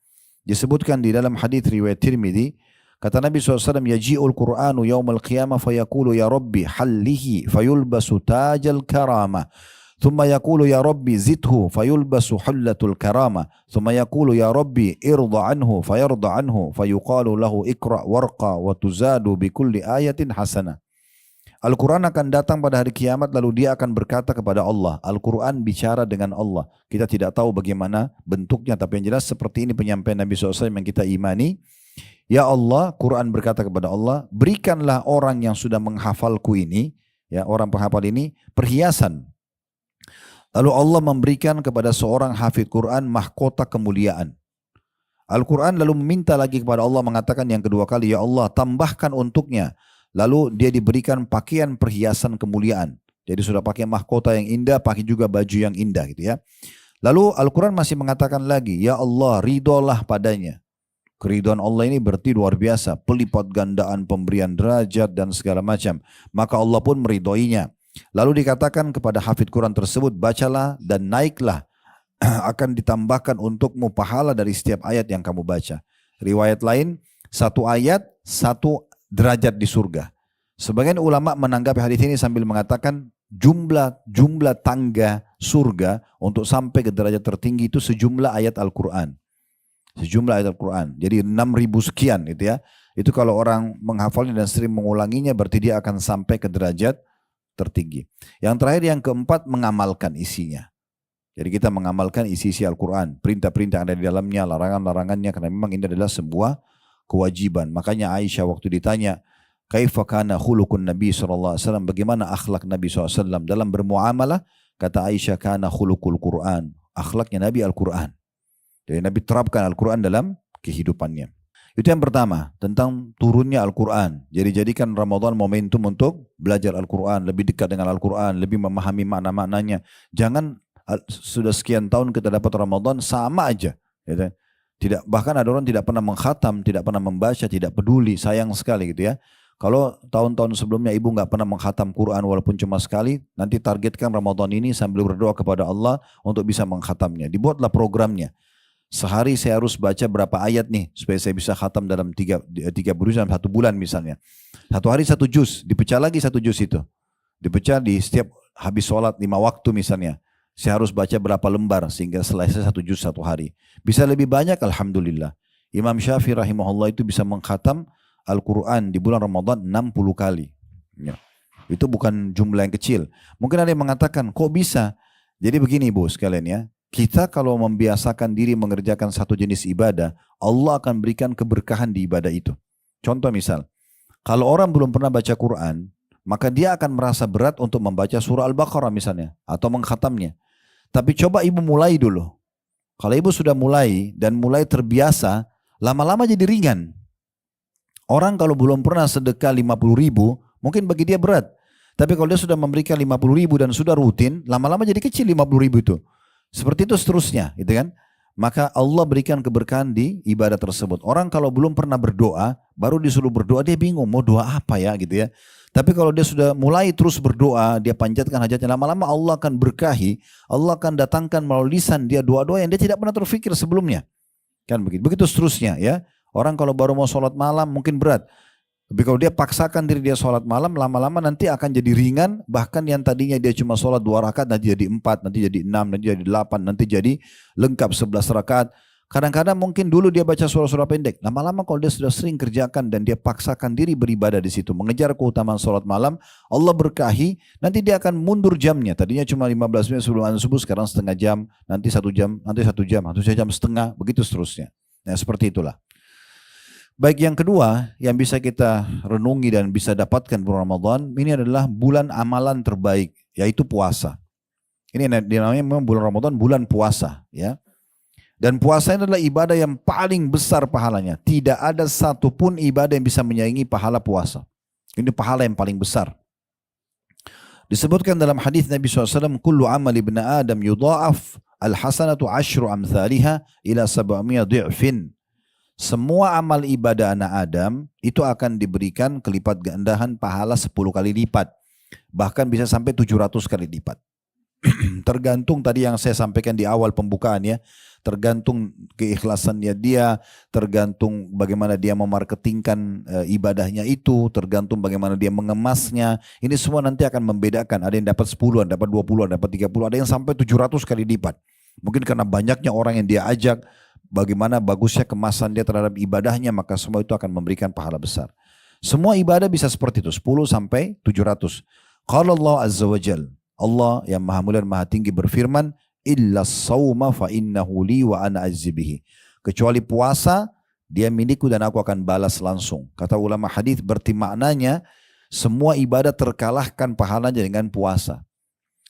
disebutkan di dalam hadis riwayat Tirmidzi, kata Nabi SAW, yaji'ul Qur'anu yawmal qiyamah fayaqulu ya Rabbi hallihi fayulbasu tajal karamah. ثم يقول يا ربي زده فيلبس حلة الكرامة ثم يقول يا ربي ارضى عنه فيرضى عنه فيقال له اقرأ وارقى وتزاد بكل آية حسنة. Al-Quran akan datang pada hari kiamat lalu dia akan berkata kepada Allah. Al-Quran bicara dengan Allah. Kita tidak tahu bagaimana bentuknya, tapi yang jelas seperti ini penyampaian Nabi SAW yang kita imani. Ya Allah, Quran berkata kepada Allah, berikanlah orang yang sudah menghafalku ini, ya, orang penghafal ini perhiasan. Lalu Allah memberikan kepada seorang hafid Quran mahkota kemuliaan. Al-Quran lalu meminta lagi kepada Allah, mengatakan yang kedua kali, ya Allah tambahkan untuknya. Lalu dia diberikan pakaian perhiasan kemuliaan. Jadi sudah pakai mahkota yang indah, pakai juga baju yang indah gitu ya. Lalu Al-Quran masih mengatakan lagi, ya Allah ridholah padanya. Keridhaan Allah ini berarti luar biasa, pelipat gandaan pemberian derajat dan segala macam. Maka Allah pun meridhoinya. Lalu dikatakan kepada hafidh Quran tersebut, bacalah dan naiklah, akan ditambahkan untukmu pahala dari setiap ayat yang kamu baca. Riwayat lain, satu ayat, satu derajat di surga. Sebagian ulama menanggapi hadis ini sambil mengatakan jumlah tangga surga untuk sampai ke derajat tertinggi itu sejumlah ayat Al-Quran. Sejumlah ayat Al-Quran. Jadi 6.000 sekian gitu ya. Itu kalau orang menghafalnya dan sering mengulanginya berarti dia akan sampai ke derajat tertinggi. Yang terakhir yang keempat, mengamalkan isinya. Jadi kita mengamalkan isi-isi Al-Quran. Perintah-perintah yang ada di dalamnya, larangan-larangannya. Karena memang ini adalah sebuah kewajiban. Makanya Aisyah waktu ditanya, kaifa kana khuluqun Nabi SAW, bagaimana akhlak Nabi SAW dalam bermuamalah, kata Aisyah, kana khuluqul Quran, akhlaknya Nabi Al-Quran. Jadi Nabi terapkan Al-Quran dalam kehidupannya. Itu yang pertama, tentang turunnya Al-Quran. Jadi jadikan Ramadan momentum untuk belajar Al-Quran, lebih dekat dengan Al-Quran, lebih memahami makna-maknanya. Jangan sudah sekian tahun kita dapat Ramadan sama aja. Gitu. Tidak, bahkan ada orang tidak pernah mengkhatam, tidak pernah membaca, tidak peduli, sayang sekali gitu ya. Kalau tahun-tahun sebelumnya ibu nggak pernah mengkhatam Quran walaupun cuma sekali, nanti targetkan Ramadan ini sambil berdoa kepada Allah untuk bisa mengkhatamnya. Dibuatlah programnya. Sehari saya harus baca berapa ayat nih supaya saya bisa khatam dalam tiga bulan, dalam 1 bulan misalnya. Satu hari 1 juz, dipecah lagi 1 juz itu. Dipecah di setiap habis sholat 5 waktu misalnya. Saya harus baca berapa lembar sehingga selesai 1 juz 1 hari. Bisa lebih banyak, alhamdulillah. Imam Syafi'i rahimahullah itu bisa mengkhatam Al-Quran di bulan Ramadan 60 kali. Ya. Itu bukan jumlah yang kecil. Mungkin ada yang mengatakan, kok bisa? Jadi begini ibu sekalian ya. Kita kalau membiasakan diri mengerjakan satu jenis ibadah, Allah akan berikan keberkahan di ibadah itu. Contoh misal, kalau orang belum pernah baca Quran, maka dia akan merasa berat untuk membaca surah Al-Baqarah misalnya, atau mengkhatamnya. Tapi coba ibu mulai dulu. Kalau ibu sudah mulai dan mulai terbiasa, lama-lama jadi ringan. Orang kalau belum pernah sedekah 50.000, mungkin bagi dia berat. Tapi kalau dia sudah memberikan 50.000 dan sudah rutin, lama-lama jadi kecil 50.000 itu. Seperti itu seterusnya, gitu kan? Maka Allah berikan keberkahan di ibadah tersebut. Orang kalau belum pernah berdoa, baru disuruh berdoa, dia bingung mau doa apa ya, gitu ya. Tapi kalau dia sudah mulai terus berdoa, dia panjatkan hajatnya, lama-lama Allah akan berkahi, Allah akan datangkan melalui lisan dia doa-doa yang dia tidak pernah terfikir sebelumnya. Kan begitu. Begitu seterusnya ya. Orang kalau baru mau sholat malam mungkin berat. Tapi kalau dia paksakan diri dia sholat malam, lama-lama nanti akan jadi ringan. Bahkan yang tadinya dia cuma sholat 2 rakaat, nanti jadi 4, nanti jadi 6, nanti jadi 8, nanti jadi lengkap 11 rakaat. Kadang-kadang mungkin dulu dia baca surah-surah pendek. Lama-lama kalau dia sudah sering kerjakan dan dia paksakan diri beribadah di situ, mengejar keutamaan sholat malam, Allah berkahi, nanti dia akan mundur jamnya. Tadinya cuma 15 menit sebelum azan subuh, sekarang setengah jam, nanti 1 jam, nanti 1 jam, nanti 1 jam setengah, begitu seterusnya. Nah seperti itulah. Baik, yang kedua yang bisa kita renungi dan bisa dapatkan bulan Ramadan, ini adalah bulan amalan terbaik, yaitu puasa. Ini namanya memang bulan Ramadan, bulan puasa, ya. Dan puasa ini adalah ibadah yang paling besar pahalanya. Tidak ada satupun ibadah yang bisa menyaingi pahala puasa. Ini pahala yang paling besar. Disebutkan dalam hadis Nabi SAW, kullu amal ibn Adam yudha'af al-hasanatu 10 amthaliha ila 700 dhi'fin. Semua amal ibadah anak Adam itu akan diberikan kelipat gandahan pahala 10 kali lipat. Bahkan bisa sampai 700 kali lipat. Tergantung tadi yang saya sampaikan di awal pembukaan ya. Tergantung keikhlasannya dia, tergantung bagaimana dia memarketingkan ibadahnya itu, tergantung bagaimana dia mengemasnya. Ini semua nanti akan membedakan. Ada yang dapat 10, ada dapat 20, ada dapat 30, ada yang sampai 700 kali lipat. Mungkin karena banyaknya orang yang dia ajak, bagaimana bagusnya kemasan dia terhadap ibadahnya, maka semua itu akan memberikan pahala besar. Semua ibadah bisa seperti itu, 10 sampai 700. Qala Allah Azza wa Jal, Allah yang maha mulia dan maha tinggi berfirman, illa sawma fa innahu li wa ana azzibihi. Kecuali puasa, dia milikku dan aku akan balas langsung. Kata ulama hadis berarti maknanya semua ibadah terkalahkan pahalanya dengan puasa.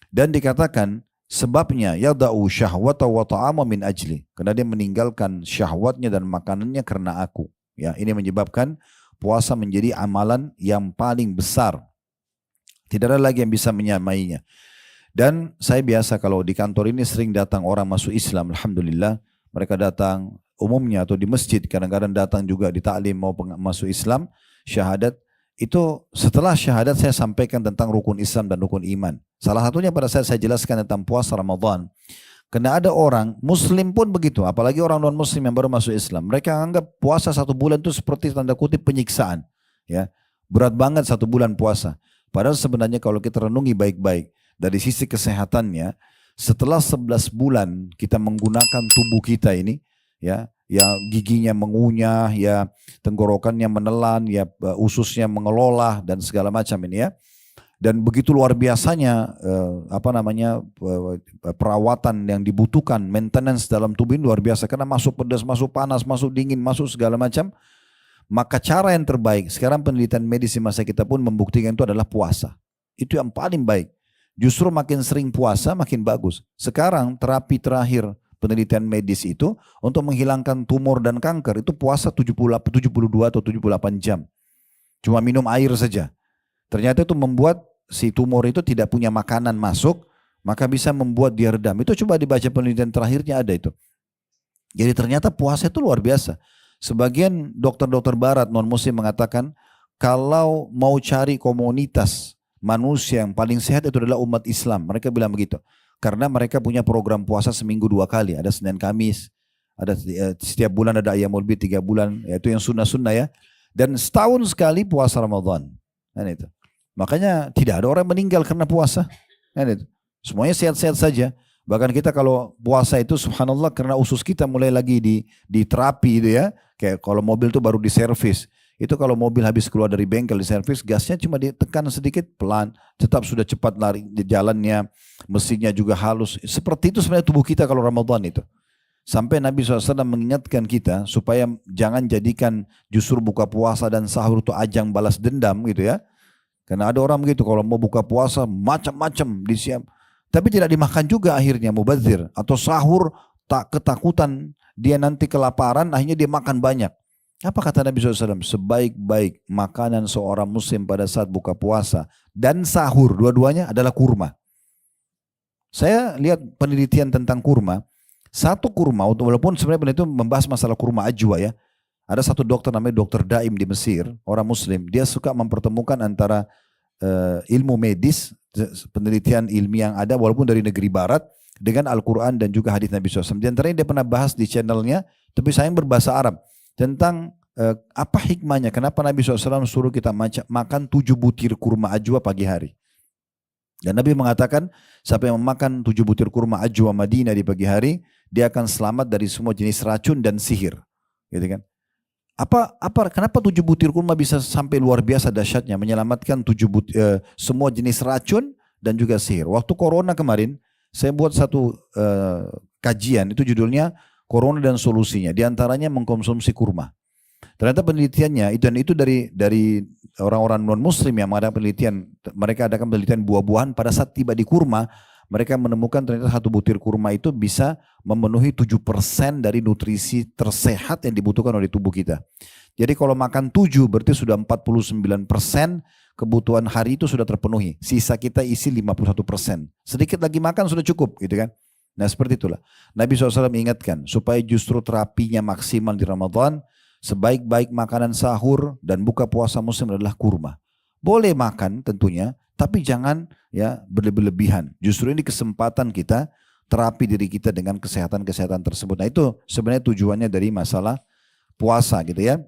Dan dikatakan sebabnya yada'u syahwata wa ta'ama min ajli. Karena dia meninggalkan syahwatnya dan makanannya karena aku. Ya, ini menyebabkan puasa menjadi amalan yang paling besar. Tidak ada lagi yang bisa menyamainya. Dan saya biasa kalau di kantor ini sering datang orang masuk Islam, alhamdulillah. Mereka datang umumnya atau di masjid, kadang-kadang datang juga di taklim mau masuk Islam, syahadat, itu setelah syahadat saya sampaikan tentang rukun Islam dan rukun iman. Salah satunya pada saat saya jelaskan tentang puasa Ramadan. Karena ada orang, Muslim pun begitu, apalagi orang non-Muslim yang baru masuk Islam. Mereka anggap puasa 1 bulan itu seperti tanda kutip penyiksaan. Ya, berat banget 1 bulan puasa. Padahal sebenarnya kalau kita renungi baik-baik, dari sisi kesehatannya, setelah 11 bulan kita menggunakan tubuh kita ini, ya giginya mengunyah, ya tenggorokannya menelan, ya ususnya mengelola dan segala macam ini ya. Dan begitu luar biasanya perawatan yang dibutuhkan, maintenance dalam tubuh ini luar biasa karena masuk pedas, masuk panas, masuk dingin, masuk segala macam. Maka cara yang terbaik, sekarang penelitian medis di masa kita pun membuktikan itu adalah puasa. Itu yang paling baik. Justru makin sering puasa makin bagus. Sekarang terapi terakhir penelitian medis itu untuk menghilangkan tumor dan kanker itu puasa 72 atau 78 jam. Cuma minum air saja. Ternyata itu membuat si tumor itu tidak punya makanan masuk, maka bisa membuat dia redam. Itu coba dibaca penelitian terakhirnya ada itu. Jadi ternyata puasa itu luar biasa. Sebagian dokter-dokter barat non-muslim mengatakan kalau mau cari komunitas manusia yang paling sehat itu adalah umat Islam. Mereka bilang begitu. Karena mereka punya program puasa seminggu 2 kali. Ada Senin Kamis. Ada setiap bulan ada Ayyamul Bid 3 bulan. Yaitu yang sunnah-sunnah ya. Dan setahun sekali puasa Ramadan. Kan itu. Makanya tidak ada orang meninggal karena puasa. Kan itu. Semuanya sehat-sehat saja. Bahkan kita kalau puasa itu subhanallah karena usus kita mulai lagi di terapi itu ya. Kayak kalau mobil itu baru diservis. Itu kalau mobil habis keluar dari bengkel diservis, gasnya cuma ditekan sedikit pelan. Tetap sudah cepat lari di jalannya. Mesinnya juga halus. Seperti itu sebenarnya tubuh kita kalau Ramadan itu. Sampai Nabi SAW mengingatkan kita supaya jangan jadikan justru buka puasa dan sahur itu ajang balas dendam gitu ya. Karena ada orang begitu kalau mau buka puasa macam-macam disiap. Tapi tidak dimakan juga akhirnya mubazir. Atau sahur tak ketakutan dia nanti kelaparan akhirnya dia makan banyak. Apa kata Nabi SAW? Sebaik-baik makanan seorang muslim pada saat buka puasa dan sahur dua-duanya adalah kurma. Saya lihat penelitian tentang kurma. Satu kurma, walaupun sebenarnya itu membahas masalah kurma ajwa ya. Ada satu dokter namanya Dokter Daim di Mesir, orang muslim. Dia suka mempertemukan antara ilmu medis, penelitian ilmiah yang ada walaupun dari negeri barat, dengan Al-Quran dan juga hadis Nabi SAW. Di antaranya dia pernah bahas di channelnya, tapi sayang berbahasa Arab, tentang apa hikmahnya, kenapa Nabi SAW suruh kita makan 7 butir kurma ajwa pagi hari. Dan Nabi mengatakan, siapa yang memakan 7 butir kurma ajwa Madinah di pagi hari, dia akan selamat dari semua jenis racun dan sihir. Gitu kan? Kenapa 7 butir kurma bisa sampai luar biasa dahsyatnya, menyelamatkan semua jenis racun dan juga sihir. Waktu corona kemarin, saya buat satu kajian, itu judulnya Corona dan Solusinya. Di antaranya mengkonsumsi kurma. Ternyata penelitiannya, dan itu dari orang-orang non-muslim yang mengadakan penelitian, mereka adakan penelitian buah-buahan, pada saat tiba di kurma, mereka menemukan ternyata 1 butir kurma itu bisa memenuhi 7% dari nutrisi tersehat yang dibutuhkan oleh tubuh kita. Jadi kalau makan 7 berarti sudah 49% kebutuhan hari itu sudah terpenuhi. Sisa kita isi 51%. Sedikit lagi makan sudah cukup gitu kan. Nah seperti itulah. Nabi SAW ingatkan supaya justru terapinya maksimal di Ramadan, sebaik-baik makanan sahur dan buka puasa muslim adalah kurma. Boleh makan tentunya, tapi jangan ya berlebihan. Justru ini kesempatan kita terapi diri kita dengan kesehatan-kesehatan tersebut. Nah itu sebenarnya tujuannya dari masalah puasa gitu ya.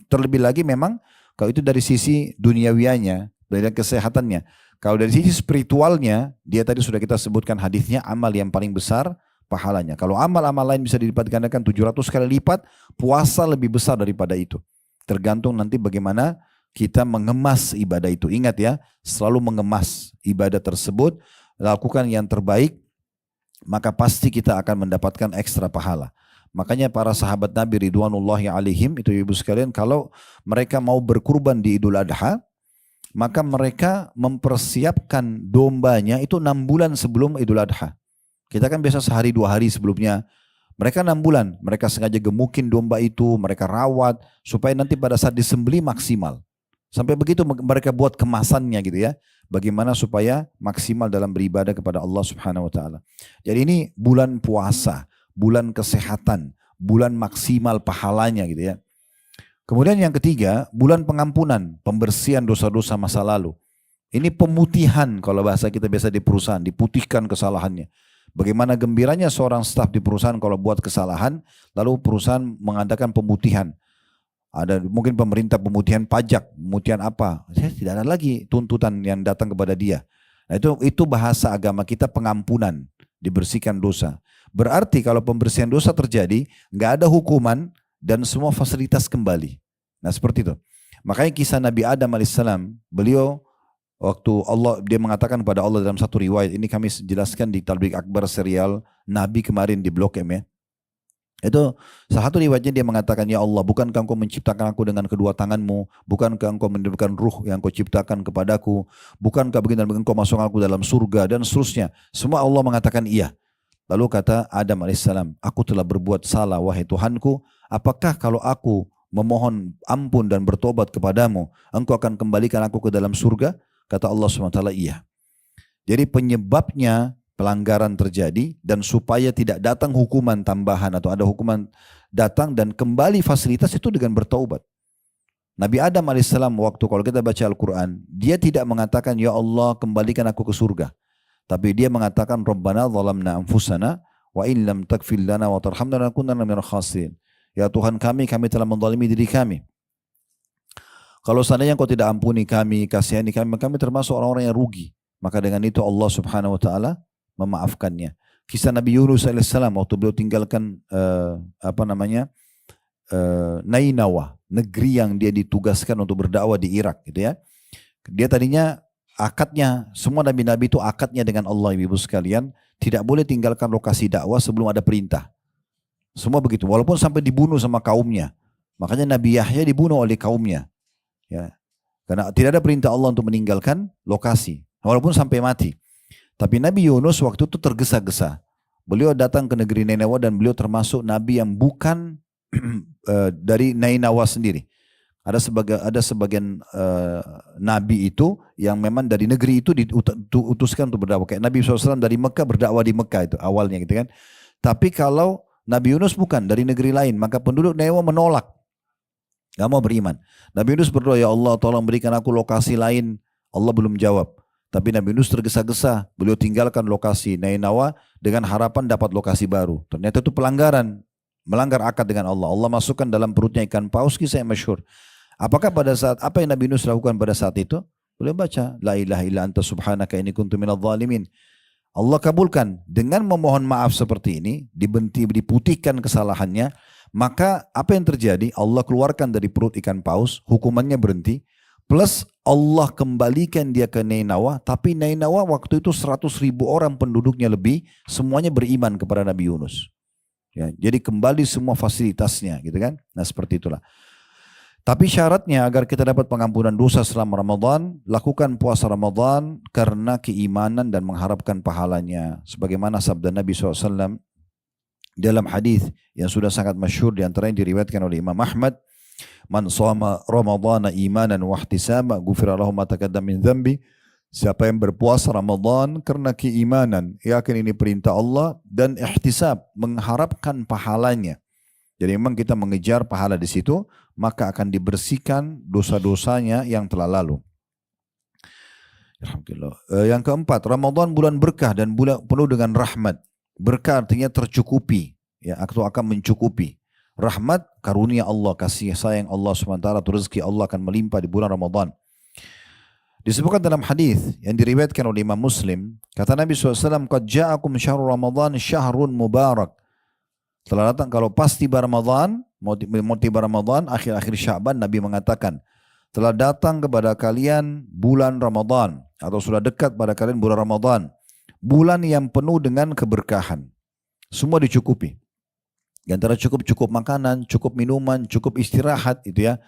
Terlebih lagi memang kalau itu dari sisi duniawianya, dari kesehatannya. Kalau dari sisi spiritualnya, dia tadi sudah kita sebutkan hadisnya, amal yang paling besar pahalanya. Kalau amal-amal lain bisa dilipat gandakan 700 kali lipat, puasa lebih besar daripada itu. Tergantung nanti bagaimana kita mengemas ibadah itu. Ingat ya, selalu mengemas ibadah tersebut, lakukan yang terbaik, maka pasti kita akan mendapatkan ekstra pahala. Makanya para sahabat Nabi Ridwanullahi alaihim, itu ibu sekalian, kalau mereka mau berkurban di Idul Adha, maka mereka mempersiapkan dombanya itu 6 bulan sebelum Idul Adha. Kita kan biasa sehari 2 hari sebelumnya. Mereka 6 bulan, mereka sengaja gemukin domba itu, mereka rawat, supaya nanti pada saat disembelih maksimal. Sampai begitu mereka buat kemasannya gitu ya. Bagaimana supaya maksimal dalam beribadah kepada Allah Subhanahu wa taala. Jadi ini bulan puasa, bulan kesehatan, bulan maksimal pahalanya gitu ya. Kemudian yang ketiga, bulan pengampunan, pembersihan dosa-dosa masa lalu. Ini pemutihan kalau bahasa kita biasa di perusahaan, diputihkan kesalahannya. Bagaimana gembiranya seorang staf di perusahaan kalau buat kesalahan, lalu perusahaan mengadakan pemutihan. Ada mungkin pemerintah pemutihan pajak, pemutihan apa, tidak ada lagi tuntutan yang datang kepada dia. Nah itu bahasa agama kita pengampunan, dibersihkan dosa. Berarti kalau pembersihan dosa terjadi, nggak ada hukuman dan semua fasilitas kembali. Nah seperti itu. Makanya kisah Nabi Adam alaihissalam, beliau waktu dia mengatakan kepada Allah dalam satu riwayat, ini kami jelaskan di Talbik Akbar serial Nabi kemarin di Blok M ya. Itu salah satu riwayatnya dia mengatakan, ya Allah, bukankah engkau menciptakan aku dengan kedua tanganmu, bukankah engkau menurunkan ruh yang kau ciptakan kepadaku, bukankah begini dan begini engkau masuk aku dalam surga dan seterusnya. Semua Allah mengatakan iya. Lalu kata Adam alaihissalam, aku telah berbuat salah wahai Tuhanku, apakah kalau aku memohon ampun dan bertobat kepadamu, engkau akan kembalikan aku ke dalam surga? Kata Allah SWT, iya. Jadi penyebabnya pelanggaran terjadi dan supaya tidak datang hukuman tambahan atau ada hukuman datang dan kembali fasilitas itu dengan bertaubat. Nabi Adam alaihissalam waktu kalau kita baca Al-Quran, dia tidak mengatakan ya Allah kembalikan aku ke surga. Tapi dia mengatakan Rabbana zalamna anfusana wa in lam taghfir lana wa tarhamna lanakunanna minal khasirin. Ya Tuhan kami telah menzalimi diri kami. Kalau seandainya Engkau tidak ampuni kami, kasihani kami, kami termasuk orang-orang yang rugi. Maka dengan itu Allah Subhanahu wa taala memaafkannya. Kisah Nabi Yunus alaihissalam waktu beliau tinggalkan Nainawa, negeri yang dia ditugaskan untuk berdakwah di Irak gitu ya. Dia tadinya akadnya, semua nabi-nabi itu akadnya dengan Allah ibu sekalian, tidak boleh tinggalkan lokasi dakwah sebelum ada perintah. Semua begitu, walaupun sampai dibunuh sama kaumnya. Makanya Nabi Yahya dibunuh oleh kaumnya. Ya, karena tidak ada perintah Allah untuk meninggalkan lokasi, walaupun sampai mati. Tapi Nabi Yunus waktu itu tergesa-gesa. Beliau datang ke negeri Nainawa dan beliau termasuk Nabi yang bukan dari Nainawa sendiri. Ada sebagian Nabi itu yang memang dari negeri itu diutuskan untuk berdakwah. Kayak Nabi SAW dari Mekah berdakwah di Mekah itu awalnya gitu kan. Tapi kalau Nabi Yunus bukan dari negeri lain, maka penduduk Nainawa menolak. Gak mau beriman. Nabi Yunus berdoa, ya Allah tolong berikan aku lokasi lain. Allah belum jawab. Tapi Nabi Yunus tergesa-gesa. Beliau tinggalkan lokasi Nainawa dengan harapan dapat lokasi baru. Ternyata itu pelanggaran. Melanggar akad dengan Allah. Allah masukkan dalam perutnya ikan paus, kisah yang masyhur. Apakah pada saat, apa yang Nabi Yunus lakukan pada saat itu? Beliau baca, La ilaha illa anta subhanaka inni kuntu minadh dhalimin. Allah kabulkan. Dengan memohon maaf seperti ini, diputihkan kesalahannya, maka apa yang terjadi? Allah keluarkan dari perut ikan paus, hukumannya berhenti, plus Allah kembalikan dia ke Nainawa, tapi Nainawa waktu itu 100.000 orang penduduknya lebih, semuanya beriman kepada Nabi Yunus. Ya, jadi kembali semua fasilitasnya gitu kan. Nah seperti itulah. Tapi syaratnya agar kita dapat pengampunan dosa selama Ramadan, lakukan puasa Ramadan karena keimanan dan mengharapkan pahalanya. Sebagaimana sabda Nabi SAW, dalam hadis yang sudah sangat masyhur di antara yang diriwayatkan oleh Imam Ahmad, man shoma ramadhana imanan wa ihtisaba ghufira lahu ma taqaddama min dzambi. Siapa yang berpuasa Ramadan karena keimanan, yakin ini perintah Allah, dan ihtisab, mengharapkan pahalanya. Jadi memang kita mengejar pahala di situ, maka akan dibersihkan dosa-dosanya yang telah lalu. Alhamdulillah. Yang keempat, Ramadan bulan berkah dan bulan penuh dengan rahmat. Berkah artinya tercukupi, ya, atau akan mencukupi. Rahmat, karunia Allah, kasih sayang Allah SWT, rezeki Allah akan melimpah di bulan Ramadan. Disebutkan dalam hadis yang diriwayatkan oleh Imam Muslim, kata Nabi SAW, "Qad ja'akum syahrul Ramadan syahrun mubarak." Telah datang, kalau pas tiba Ramadan, mau tiba Ramadan, akhir-akhir Sya'ban, Nabi mengatakan, telah datang kepada kalian bulan Ramadan, atau sudah dekat pada kalian bulan Ramadan. Bulan yang penuh dengan keberkahan. Semua dicukupi. Di antara cukup makanan, cukup minuman, cukup istirahat itu ya.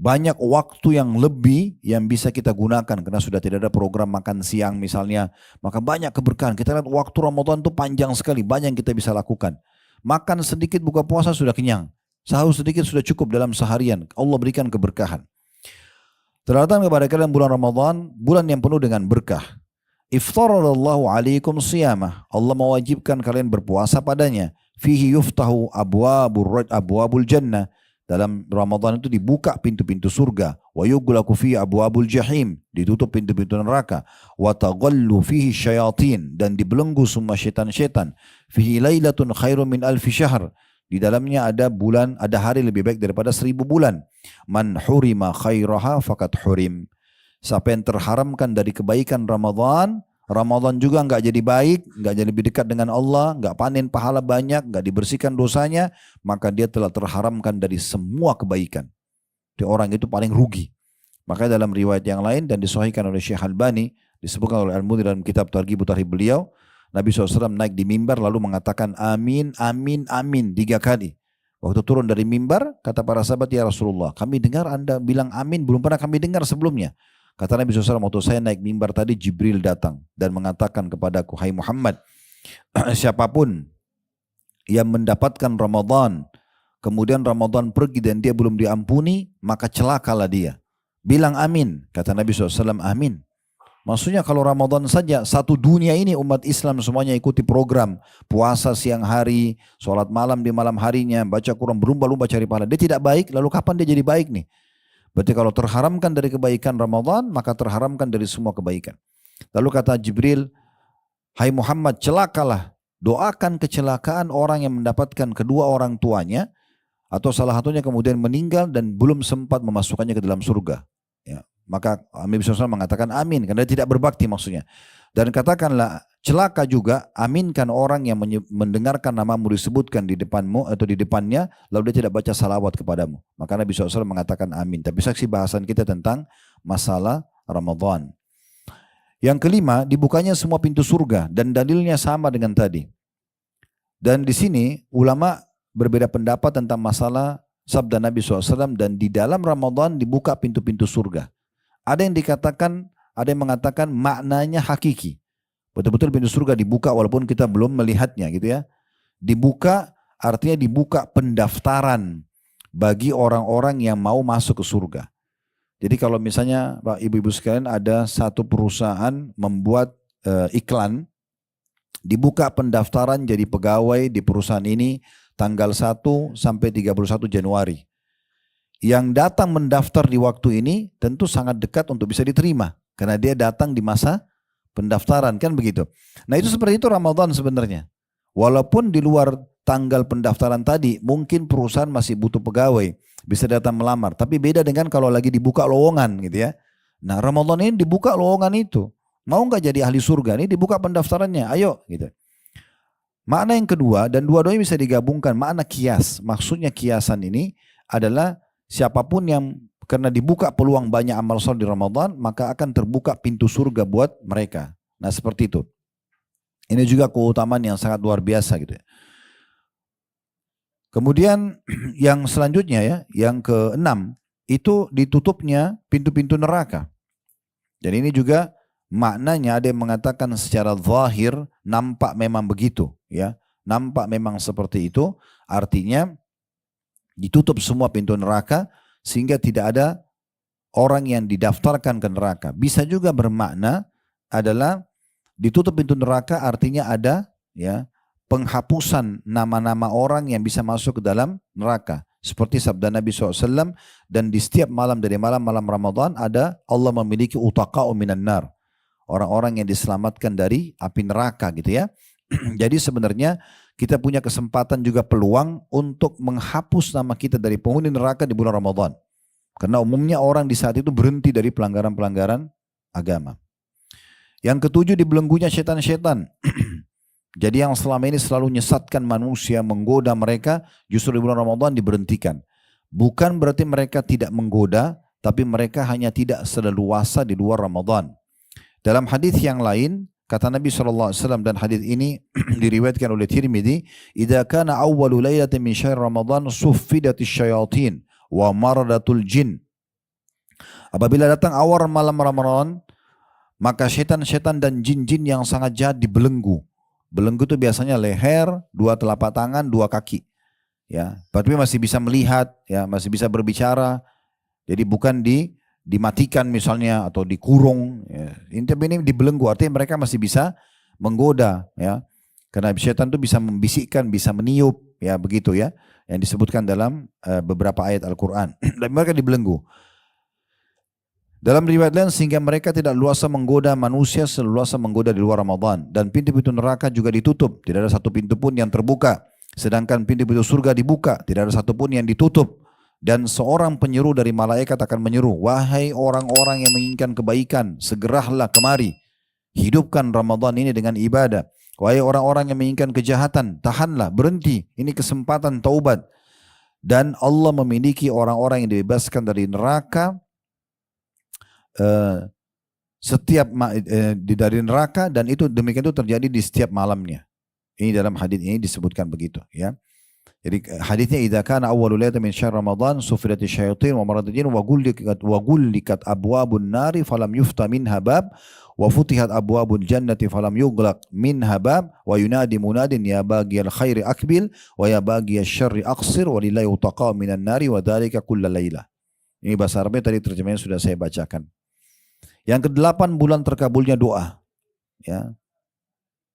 Banyak waktu yang lebih yang bisa kita gunakan karena sudah tidak ada program makan siang misalnya. Maka banyak keberkahan. Kita lihat waktu Ramadan itu panjang sekali, banyak yang kita bisa lakukan. Makan sedikit buka puasa sudah kenyang. Sahur sedikit sudah cukup dalam seharian. Allah berikan keberkahan. Telah datang kepada kalian bulan Ramadan, bulan yang penuh dengan berkah. Iftaradallahu alaikum siyamah. Allah mewajibkan kalian berpuasa padanya. fihi yuftahu abwabul jannah. Dalam Ramadan itu dibuka pintu-pintu surga. Wa yughlaqu fihi abwabul jahim, ditutup pintu-pintu neraka. Wa taghallu fihi syayatin, dan dibelenggu semua syaitan-syaitan. Fihi lailatun khairum min alfi syahr, di dalamnya ada bulan, ada hari lebih baik daripada 1000 bulan. Man hurima khairaha faqad hurim. Siapa yang terharamkan dari kebaikan Ramadan, Ramadan juga enggak jadi baik, enggak jadi lebih dekat dengan Allah, enggak panen pahala banyak, enggak dibersihkan dosanya, maka dia telah terharamkan dari semua kebaikan. Jadi orang itu paling rugi. Makanya dalam riwayat yang lain dan disahihkan oleh Syekh Albani, disebutkan oleh Al-Mudhir dalam kitab Targhib Tarhib beliau, Nabi SAW naik di mimbar lalu mengatakan amin, amin, amin 3 kali. Waktu turun dari mimbar, kata para sahabat, ya Rasulullah, kami dengar Anda bilang amin, belum pernah kami dengar sebelumnya. Kata Nabi SAW, waktu saya naik mimbar tadi, Jibril datang dan mengatakan kepadaku, hai Muhammad, siapapun yang mendapatkan Ramadan, kemudian Ramadan pergi dan dia belum diampuni, maka celakalah dia. Bilang amin. Kata Nabi SAW, amin. Maksudnya kalau Ramadan saja, satu dunia ini umat Islam semuanya ikuti program. Puasa siang hari, sholat malam di malam harinya, baca Quran, berlumba-lumba cari pahala. Dia tidak baik, lalu kapan dia jadi baik nih? Berarti kalau terharamkan dari kebaikan Ramadan, maka terharamkan dari semua kebaikan. Lalu kata Jibril, hai Muhammad, celakalah. Doakan kecelakaan orang yang mendapatkan kedua orang tuanya, atau salah satunya kemudian meninggal dan belum sempat memasukkannya ke dalam surga. Ya. Maka Nabi SAW mengatakan amin, karena dia tidak berbakti maksudnya. Dan katakanlah celaka juga, aminkan orang yang mendengarkan namamu disebutkan di depanmu atau di depannya, lalu dia tidak baca salawat kepadamu. Maka Nabi SAW mengatakan amin. Tapi saksi bahasan kita tentang masalah Ramadan. Yang kelima, dibukanya semua pintu surga dan dalilnya sama dengan tadi. Dan di sini ulama berbeda pendapat tentang masalah sabda Nabi SAW dan di dalam Ramadan dibuka pintu-pintu surga. Ada yang dikatakan, ada yang mengatakan maknanya hakiki. Betul-betul pintu surga dibuka walaupun kita belum melihatnya gitu ya. Dibuka artinya dibuka pendaftaran bagi orang-orang yang mau masuk ke surga. Jadi kalau misalnya Pak Ibu-Ibu sekalian ada satu perusahaan membuat iklan, dibuka pendaftaran jadi pegawai di perusahaan ini tanggal 1 sampai 31 Januari. Yang datang mendaftar di waktu ini tentu sangat dekat untuk bisa diterima. Karena dia datang di masa pendaftaran, kan begitu. Nah itu seperti itu Ramadan sebenarnya. Walaupun di luar tanggal pendaftaran tadi, mungkin perusahaan masih butuh pegawai, bisa datang melamar. Tapi beda dengan kalau lagi dibuka lowongan gitu ya. Nah Ramadan ini dibuka lowongan itu. Mau nggak jadi ahli surga? Ini dibuka pendaftarannya, ayo gitu. Makna yang kedua, dan dua-duanya bisa digabungkan, makna kias. Maksudnya kiasan ini adalah siapapun yang karena dibuka peluang banyak amal soleh di Ramadan, maka akan terbuka pintu surga buat mereka. Nah seperti itu. Ini juga keutamaan yang sangat luar biasa gitu ya. Kemudian yang selanjutnya ya, yang keenam, itu ditutupnya pintu-pintu neraka. Dan ini juga maknanya ada yang mengatakan secara zahir nampak memang begitu ya. Nampak memang seperti itu, artinya ditutup semua pintu neraka sehingga tidak ada orang yang didaftarkan ke neraka. Bisa juga bermakna adalah ditutup pintu neraka artinya ada ya penghapusan nama-nama orang yang bisa masuk ke dalam neraka. Seperti sabda Nabi SAW, dan di setiap malam dari malam-malam Ramadan ada Allah memiliki utaqa'u minan nar. Orang-orang yang diselamatkan dari api neraka gitu ya. Jadi sebenarnya kita punya kesempatan juga peluang untuk menghapus nama kita dari penghuni neraka di bulan Ramadan. Karena umumnya orang di saat itu berhenti dari pelanggaran-pelanggaran agama. Yang ketujuh, dibelenggunya setan-setan. Jadi yang selama ini selalu menyesatkan manusia, menggoda mereka, justru di bulan Ramadan diberhentikan. Bukan berarti mereka tidak menggoda, tapi mereka hanya tidak seleluasa di luar Ramadan. Dalam hadis yang lain, kata Nabi SAW, dan hadis ini diriwayatkan oleh Tirmidzi, "Idza kana awwalu lailatin min syahr Ramadan suffidatis syayatin wa maradatul jin." Apabila datang awal malam Ramadan, maka setan-setan dan jin-jin yang sangat jahat dibelenggu. Belenggu itu biasanya leher, 2 telapak tangan, 2 kaki. Ya, tapi masih bisa melihat, ya, masih bisa berbicara. Jadi bukan dimatikan misalnya atau dikurung. Ya. Ini dibelenggu, artinya mereka masih bisa menggoda. Ya. Karena syaitan itu bisa membisikkan, bisa meniup, ya begitu ya. Yang disebutkan dalam beberapa ayat Al-Quran. Dan mereka dibelenggu. Dalam riwayat lain, sehingga mereka tidak luasa menggoda manusia seluasa menggoda di luar Ramadan. Dan pintu-pintu neraka juga ditutup. Tidak ada satu pintu pun yang terbuka. Sedangkan pintu-pintu surga dibuka. Tidak ada satu pun yang ditutup. Dan seorang penyeru dari malaikat akan menyeru, wahai orang-orang yang menginginkan kebaikan, segeralah kemari. Hidupkan Ramadan ini dengan ibadah. Wahai orang-orang yang menginginkan kejahatan, tahanlah, berhenti. Ini kesempatan taubat. Dan Allah memiliki orang-orang yang dibebaskan dari neraka dari neraka, dan itu demikian itu terjadi di setiap malamnya. Ini dalam hadis ini disebutkan begitu, ya. Jadi hadisnya idza kana awwalul lailati min syahr ramadan sufidati syayatin wa maradul jin wa gullikat abwabun nari falam yufta minha bab wa futihat abwabul jannati falam yughlaq minha bab wa yunadi munadin ya baghiyal khairi akbil wa ya baghiyasy syarri aqsir wa lillahi utaqa minan nari wa dzalika kullal lailah. Ini bahasa Arabnya, tadi terjemahnya sudah saya bacakan. Yang ke-8 bulan terkabulnya doa, ya.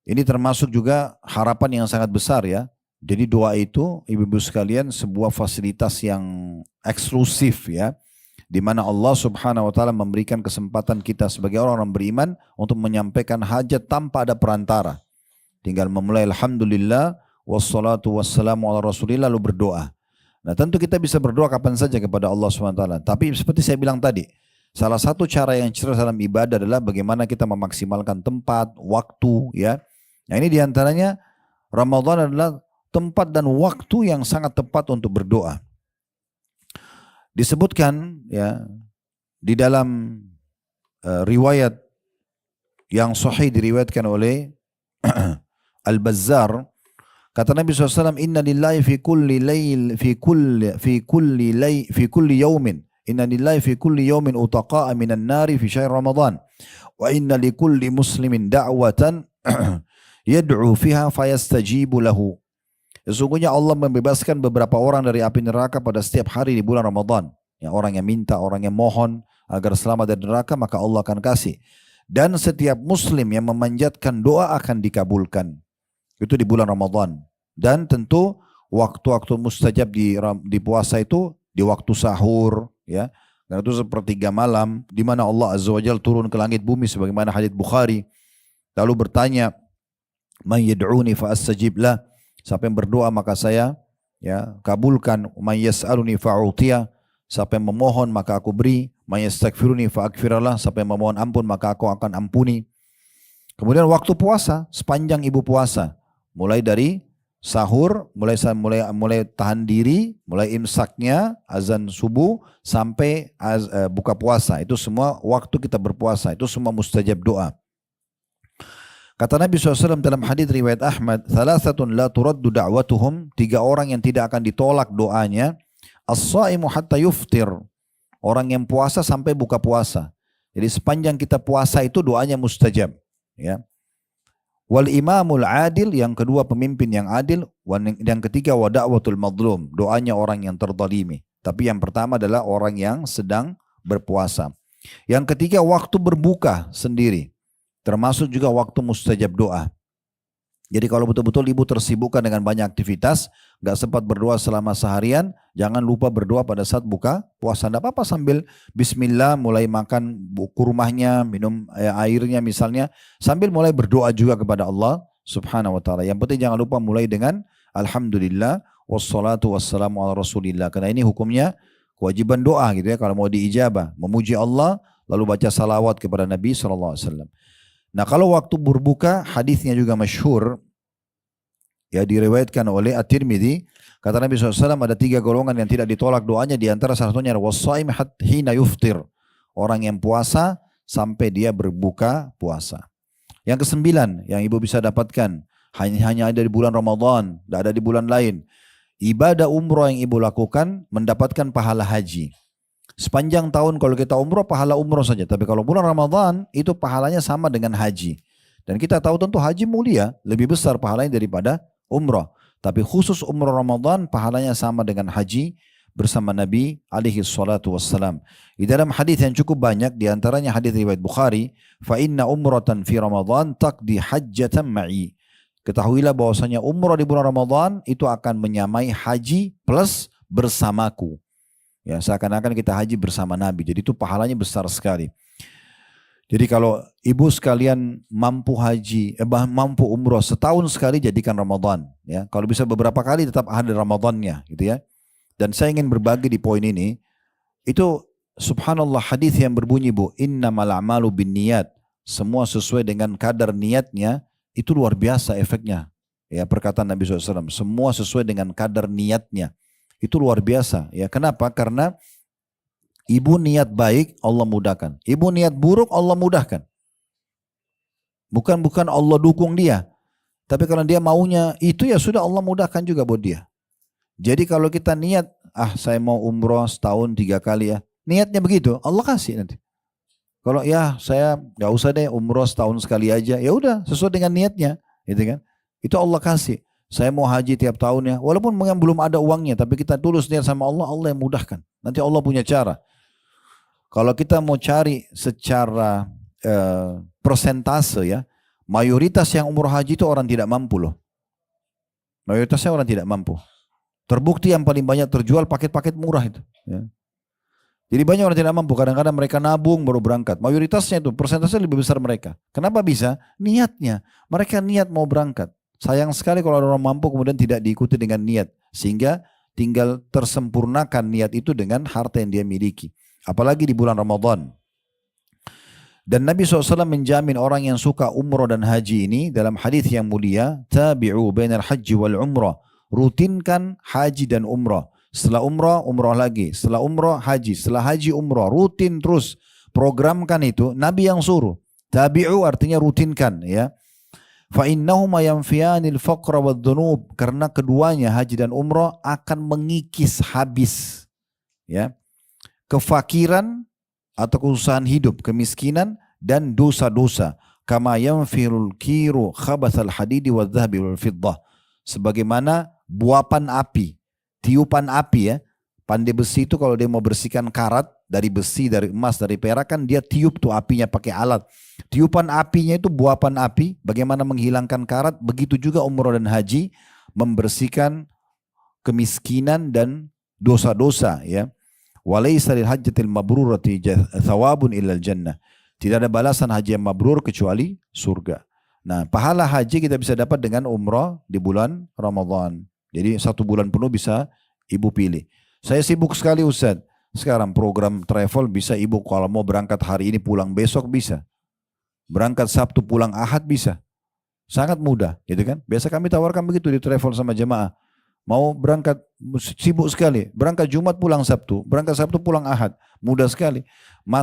Ini termasuk juga harapan yang sangat besar, ya. Jadi doa itu, ibu-ibu sekalian, sebuah fasilitas yang eksklusif, ya, di mana Allah Subhanahu wa taala memberikan kesempatan kita sebagai orang-orang beriman untuk menyampaikan hajat tanpa ada perantara. Tinggal memulai alhamdulillah wassalatu wassalamu ala rasulillah, lalu berdoa. Nah, tentu kita bisa berdoa kapan saja kepada Allah Subhanahu wa taala. Tapi seperti saya bilang tadi, salah satu cara yang cerdas dalam ibadah adalah bagaimana kita memaksimalkan tempat, waktu, ya. Nah, ini diantaranya Ramadan adalah tempat dan waktu yang sangat tepat untuk berdoa. Disebutkan, ya, di dalam riwayat yang sahih diriwayatkan oleh Al-Bazzar, kata Nabi SAW, Inna lillahi fi kulli layl fi kulli yawmin inna lillahi fi kulli yawmin utaqa'a minan nari fi syahr Ramadan wa inna li kulli muslimin da'watan yad'u fiha fayastajibu lahu. Sesungguhnya Allah membebaskan beberapa orang dari api neraka pada setiap hari di bulan Ramadan. Ya, orang yang minta, orang yang mohon agar selamat dari neraka, maka Allah akan kasih. Dan setiap muslim yang memanjatkan doa akan dikabulkan. Itu di bulan Ramadan. Dan tentu waktu-waktu mustajab di puasa itu di waktu sahur, ya. Dan itu sepertiga malam di mana Allah Azza wa Jalla turun ke langit bumi sebagaimana hadits Bukhari. Lalu bertanya, "Man yad'uni fa astajib lah." Siapa yang berdoa maka saya, ya, kabulkan. "Man yas'aluni fa'utiyah." Siapa yang memohon maka aku beri. "Man yastaghfiruni fa aghfirlah." Siapa yang memohon ampun maka aku akan ampuni. Kemudian waktu puasa, sepanjang ibu puasa, mulai dari sahur, mulai tahan diri, mulai imsaknya, azan subuh, sampai buka puasa. Itu semua waktu kita berpuasa. Itu semua mustajab doa. Kata Nabi SAW dalam hadis riwayat Ahmad, "Thalathatun la turaddu da'watuhum." 3 orang yang tidak akan ditolak doanya. As-shaimu hatta yuftir. Orang yang puasa sampai buka puasa. Jadi sepanjang kita puasa itu doanya mustajab, ya. Wal imamul adil, yang kedua pemimpin yang adil. Yang ketiga wa da'watul madlum, doanya orang yang terzalimi. Tapi yang pertama adalah orang yang sedang berpuasa. Yang ketiga waktu berbuka sendiri, termasuk juga waktu mustajab doa. Jadi kalau betul-betul ibu tersibukkan dengan banyak aktivitas, gak sempat berdoa selama seharian, jangan lupa berdoa pada saat buka puasa. Tidak apa-apa sambil bismillah mulai makan kurmahnya, minum airnya misalnya, sambil mulai berdoa juga kepada Allah Subhanahu wa taala. Yang penting jangan lupa mulai dengan alhamdulillah wassalatu wassalamu ala rasulillah. Karena ini hukumnya kewajiban doa gitu ya, kalau mau diijabah, memuji Allah lalu baca salawat kepada Nabi SAW. Nah, kalau waktu berbuka, hadisnya juga masyhur, ya, diriwayatkan oleh At-Tirmidzi. Kata Nabi SAW ada 3 golongan yang tidak ditolak doanya, di antara salah satunya was-shaim hina yuftir, orang yang puasa sampai dia berbuka puasa. Yang ke-9 yang ibu bisa dapatkan hanya ada di bulan Ramadan, tidak ada di bulan lain. Ibadah umroh yang ibu lakukan mendapatkan pahala haji. Sepanjang tahun kalau kita umroh, pahala umroh saja. Tapi kalau bulan Ramadan, itu pahalanya sama dengan haji. Dan kita tahu tentu haji mulia, lebih besar pahalanya daripada umroh. Tapi khusus umroh Ramadan, pahalanya sama dengan haji bersama Nabi alaihi salatu wassalam. Di dalam hadis yang cukup banyak, diantaranya hadis riwayat Bukhari, "Fa inna umratan fi Ramadan taqdi hajjatan ma'i." Ketahuilah bahwasanya umrah di bulan Ramadan itu akan menyamai haji plus bersamaku. Ya, seakan-akan kita haji bersama Nabi. Jadi itu pahalanya besar sekali. Jadi kalau ibu sekalian mampu haji, mampu umrah setahun sekali jadikan Ramadan. Ya, kalau bisa beberapa kali tetap ada Ramadannya, gitu ya. Dan saya ingin berbagi di poin ini. Itu subhanallah hadis yang berbunyi bu, innamal a'malu binniyat. Semua sesuai dengan kadar niatnya. Itu luar biasa efeknya. Ya, perkataan Nabi SAW. Semua sesuai dengan kadar niatnya. Itu luar biasa. Ya, kenapa? Karena ibu niat baik, Allah mudahkan. Ibu niat buruk, Allah mudahkan. Bukan Allah dukung dia. Tapi kalau dia maunya itu, ya sudah Allah mudahkan juga buat dia. Jadi kalau kita niat, saya mau umroh setahun 3 kali ya. Niatnya begitu, Allah kasih nanti. Kalau ya saya nggak usah deh umroh setahun sekali aja, ya udah sesuai dengan niatnya, gitu kan? Itu Allah kasih. Saya mau haji tiap tahun ya, walaupun belum ada uangnya, tapi kita tulus niat sama Allah, Allah yang mudahkan. Nanti Allah punya cara. Kalau kita mau cari secara persentase ya, mayoritas yang umroh haji itu orang tidak mampu loh. Mayoritasnya orang tidak mampu. Terbukti yang paling banyak terjual paket-paket murah itu. Ya. Jadi banyak orang tidak mampu, kadang-kadang mereka nabung baru berangkat. Mayoritasnya itu, persentasenya lebih besar mereka. Kenapa bisa? Niatnya. Mereka niat mau berangkat. Sayang sekali kalau orang mampu kemudian tidak diikuti dengan niat. Sehingga tinggal tersempurnakan niat itu dengan harta yang dia miliki. Apalagi di bulan Ramadan. Dan Nabi SAW menjamin orang yang suka umrah dan haji ini dalam hadis yang mulia, tabi'u bainal haji wal umrah. Rutinkan haji dan umrah. Setelah umrah, umrah lagi. Setelah umrah, haji. Setelah haji, umrah. Rutin terus. Programkan itu. Nabi yang suruh. Tabi'u artinya rutinkan. Ya. فَإِنَّهُمَا يَنْفِيَانِ الْفَقْرَ وَالذُّنُوبِ. Karena keduanya, haji dan umrah, akan mengikis habis. Ya. Kefakiran atau kesusahan hidup. Kemiskinan dan dosa-dosa. Kama yanfirul kiru khabathal hadidi wa dhahabi wal fiddah. Sebagaimana buapan api. Tiupan api ya, pandai besi itu kalau dia mau bersihkan karat dari besi, dari emas, dari perak kan dia tiup tuh apinya pakai alat. Tiupan apinya itu buapan api, bagaimana menghilangkan karat, begitu juga umrah dan haji membersihkan kemiskinan dan dosa-dosa ya. Walaysa lil hajjatil mabrurati thawabun illal jannah. Tidak ada balasan haji yang mabrur kecuali surga. Nah, pahala haji kita bisa dapat dengan umrah di bulan Ramadan. Jadi 1 bulan penuh bisa ibu pilih. Saya sibuk sekali Ustaz. Sekarang program travel bisa ibu kalau mau berangkat hari ini pulang besok bisa. Berangkat Sabtu pulang Ahad bisa. Sangat mudah gitu kan. Biasa kami tawarkan begitu di travel sama jemaah. Mau berangkat sibuk sekali. Berangkat Jumat pulang Sabtu. Berangkat Sabtu pulang Ahad. Mudah sekali.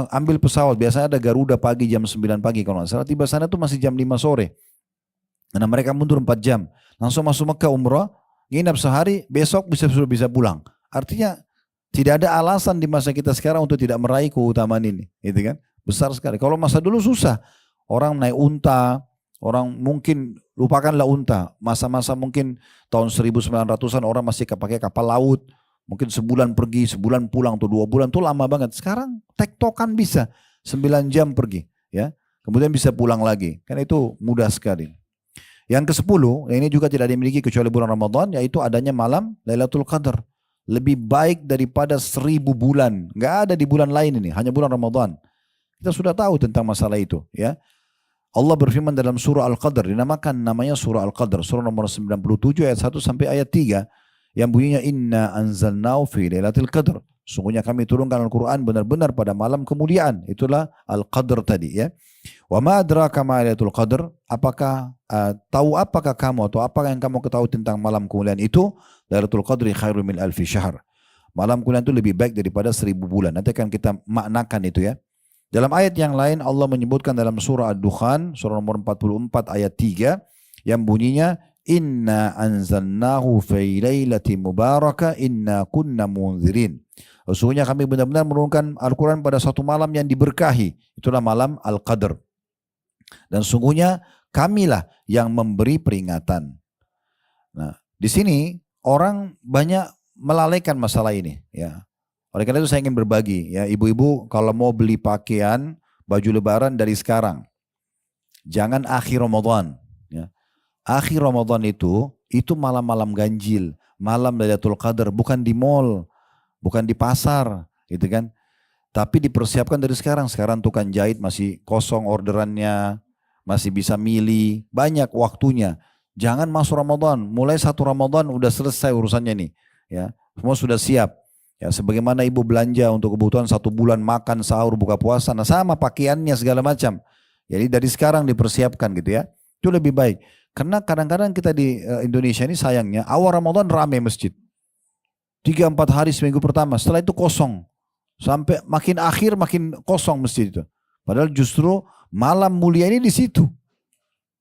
Ambil pesawat. Biasanya ada Garuda pagi jam 9 pagi kalau nggak salah. Tiba sana tuh masih jam 5 sore. Karena mereka mundur 4 jam. Langsung masuk Mekah umrah. Nginap sehari, besok sudah bisa pulang. Artinya tidak ada alasan di masa kita sekarang untuk tidak meraih keutamaan ini, gitu kan? Besar sekali. Kalau masa dulu susah, orang naik unta, orang mungkin lupakanlah unta. Masa-masa mungkin tahun 1900-an orang masih pakai kapal laut, mungkin sebulan pergi, sebulan pulang, atau 2 bulan, itu lama banget. Sekarang tektokan bisa 9 jam pergi, ya. Kemudian bisa pulang lagi, kan itu mudah sekali. Yang ke-10, ini juga tidak dimiliki kecuali bulan Ramadan, yaitu adanya malam Lailatul Qadar. Lebih baik daripada 1000 bulan. Nggak ada di bulan lain ini, hanya bulan Ramadan. Kita sudah tahu tentang masalah itu. Ya. Allah berfirman dalam surah Al-Qadar, namanya surah Al-Qadar, surah nomor 97 ayat 1 sampai ayat 3, yang bunyinya Inna anzalnahu fi Lailatul Qadar. Sungguhnya kami turunkan Al-Quran benar-benar pada malam kemuliaan. Itulah Al-Qadar tadi ya. Wa ma adraka ma Lailatul Qadar? Apakah kamu atau apa yang kamu ketahui tentang malam kemuliaan itu? Lailatul Qadri khairun min alfi syahr. Malam kemuliaan itu lebih baik daripada 1000 bulan. Nanti akan kita maknakan itu ya. Dalam ayat yang lain Allah menyebutkan dalam surah Ad-Dukhan, surah nomor 44 ayat 3 yang bunyinya Inna anzalnahu fi lailatin mubarakah inna kunna munzirin. Sesungguhnya kami benar-benar menurunkan Al-Quran pada satu malam yang diberkahi. Itulah malam Al-Qadr. Dan sungguhnya kamilah yang memberi peringatan. Nah, di sini orang banyak melalaikan masalah ini. Ya. Oleh karena itu saya ingin berbagi. Ya, ibu-ibu kalau mau beli pakaian, baju lebaran dari sekarang. Jangan akhir Ramadan. Ya. Akhir Ramadan itu malam-malam ganjil, malam Lailatul Qadar, bukan di mall, bukan di pasar, gitu kan. Tapi dipersiapkan dari sekarang. Sekarang tukang jahit masih kosong orderannya, masih bisa milih, banyak waktunya. Jangan masuk Ramadan, mulai 1 Ramadan udah selesai urusannya nih. Ya, semua sudah siap. Ya, sebagaimana ibu belanja untuk kebutuhan 1 bulan makan, sahur, buka puasa, nah sama pakaiannya segala macam. Jadi dari sekarang dipersiapkan gitu ya. Itu lebih baik. Karena kadang-kadang kita di Indonesia ini sayangnya awal Ramadan ramai masjid. 3-4 hari seminggu pertama, setelah itu kosong. Sampai makin akhir makin kosong masjid itu. Padahal justru malam mulia ini di situ.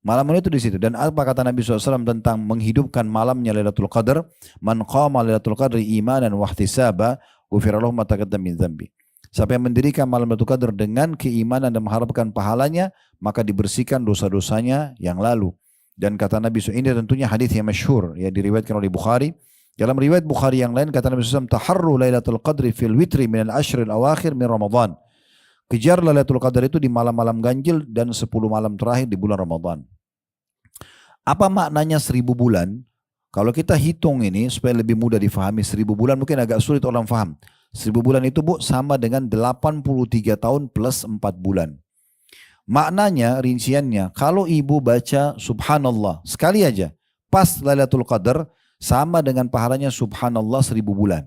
Malam mulia itu di situ. Dan apa kata Nabi SAW tentang menghidupkan malamnya Lailatul Qadar? Man qama Lailatul Qadri imanan wa ihtisaba, ghufira lahu ma taqaddama min dzambi. Siapa yang mendirikan malam Lailatul Qadar dengan keimanan dan mengharapkan pahalanya, maka dibersihkan dosa-dosanya yang lalu. Dan kata Nabi SAW, ini tentunya hadis yang masyhur, ya diriwayatkan oleh Bukhari. Dalam riwayat Bukhari yang lain kata Nabi SAW, taharru Lailatul Qadri fil witri minal ashril awakhir min Ramadan. Kejar Lailatul Qadar itu di malam-malam ganjil dan 10 malam terakhir di bulan Ramadan. Apa maknanya 1000 bulan? Kalau kita hitung ini supaya lebih mudah difahami, 1000 bulan mungkin agak sulit orang faham. 1000 bulan itu Bu sama dengan 83 tahun plus 4 bulan. Maknanya, rinciannya, kalau ibu baca subhanallah sekali aja, pas Lailatul Qadar, sama dengan pahalanya subhanallah 1000 bulan.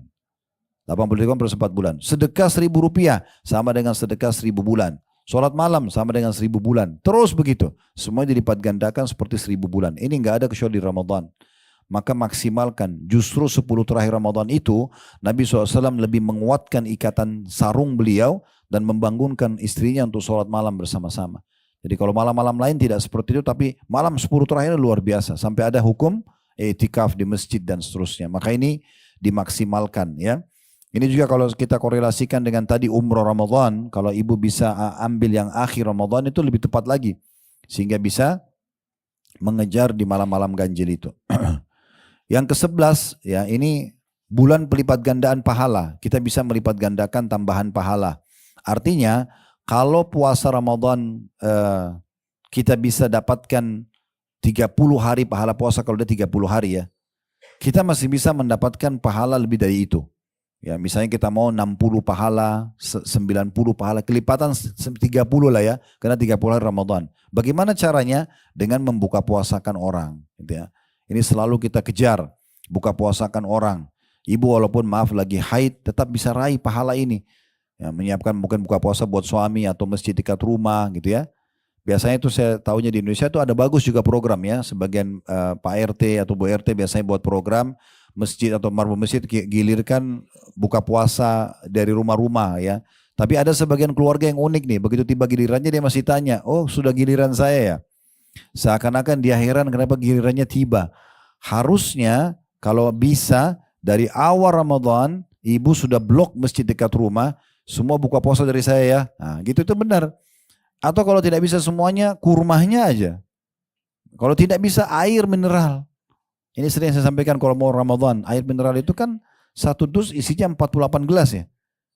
83 per 4 bulan. Sedekah 1000 rupiah sama dengan sedekah 1000 bulan. Sholat malam sama dengan 1000 bulan. Terus begitu. Semuanya dilipat gandakan seperti 1000 bulan. Ini enggak ada kecuali di Ramadan. Maka maksimalkan. Justru 10 terakhir Ramadan itu Nabi SAW lebih menguatkan ikatan sarung beliau dan membangunkan istrinya untuk sholat malam bersama-sama. Jadi kalau malam-malam lain tidak seperti itu, tapi malam 10 terakhir luar biasa. Sampai ada hukum i'tikaf di masjid dan seterusnya. Maka ini dimaksimalkan ya. Ini juga kalau kita korelasikan dengan tadi umroh Ramadan, kalau ibu bisa ambil yang akhir Ramadan itu lebih tepat lagi. Sehingga bisa mengejar di malam-malam ganjil itu. Yang ke-11 ya, ini bulan pelipat gandaan pahala. Kita bisa melipat gandakan tambahan pahala. Artinya kalau puasa Ramadan kita bisa dapatkan 30 hari pahala puasa kalau dia 30 hari ya. Kita masih bisa mendapatkan pahala lebih dari itu. Ya, misalnya kita mau 60 pahala, 90 pahala, kelipatan 30 lah ya, karena 30 hari Ramadan. Bagaimana caranya? Dengan membuka puasakan orang. Gitu ya. Ini selalu kita kejar, buka puasakan orang. Ibu walaupun maaf lagi haid, tetap bisa raih pahala ini. Ya, menyiapkan mungkin buka puasa buat suami atau masjid dekat rumah gitu ya. Biasanya itu saya tahunya di Indonesia itu ada bagus juga program ya. Sebagian Pak RT atau Bu RT biasanya buat program masjid atau marbu masjid gilirkan buka puasa dari rumah-rumah ya. Tapi ada sebagian keluarga yang unik nih. Begitu tiba gilirannya dia masih tanya, oh sudah giliran saya ya. Seakan-akan dia heran kenapa gilirannya tiba. Harusnya kalau bisa dari awal Ramadan ibu sudah blok masjid dekat rumah. Semua buka puasa dari saya ya. Nah gitu itu benar. Atau kalau tidak bisa semuanya, kurmahnya aja. Kalau tidak bisa air mineral. Ini sering saya sampaikan kalau mau Ramadan. Air mineral itu kan 1 dus isinya 48 gelas ya.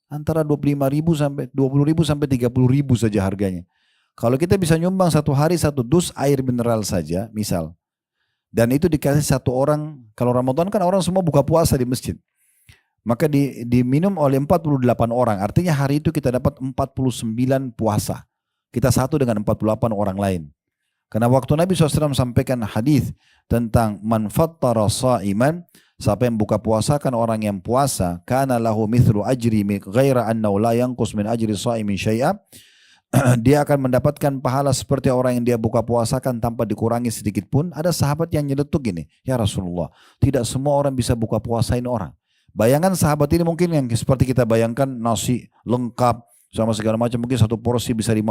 Antara 25.000 sampai 20.000 sampai 30.000 saja harganya. Kalau kita bisa nyumbang 1 hari 1 dus air mineral saja, misal. Dan itu dikasih 1 orang, kalau Ramadan kan orang semua buka puasa di masjid. Maka diminum oleh 48 orang. Artinya hari itu kita dapat 49 puasa. Kita satu dengan 48 orang lain. Karena waktu Nabi SAW sampaikan hadis tentang man fattara sha'iman, siapa yang buka puasakan orang yang puasa, kana lahu mithlu ajri ghaira annahu la yanqus min ajri sha'imin syai'a. Dia akan mendapatkan pahala seperti orang yang dia buka puasakan tanpa dikurangi sedikit pun. Ada sahabat yang nyeletuk gini, ya Rasulullah, tidak semua orang bisa buka puasain orang. Bayangan sahabat ini mungkin yang seperti kita bayangkan nasi lengkap, sama segala macam, mungkin 1 porsi bisa 50.000.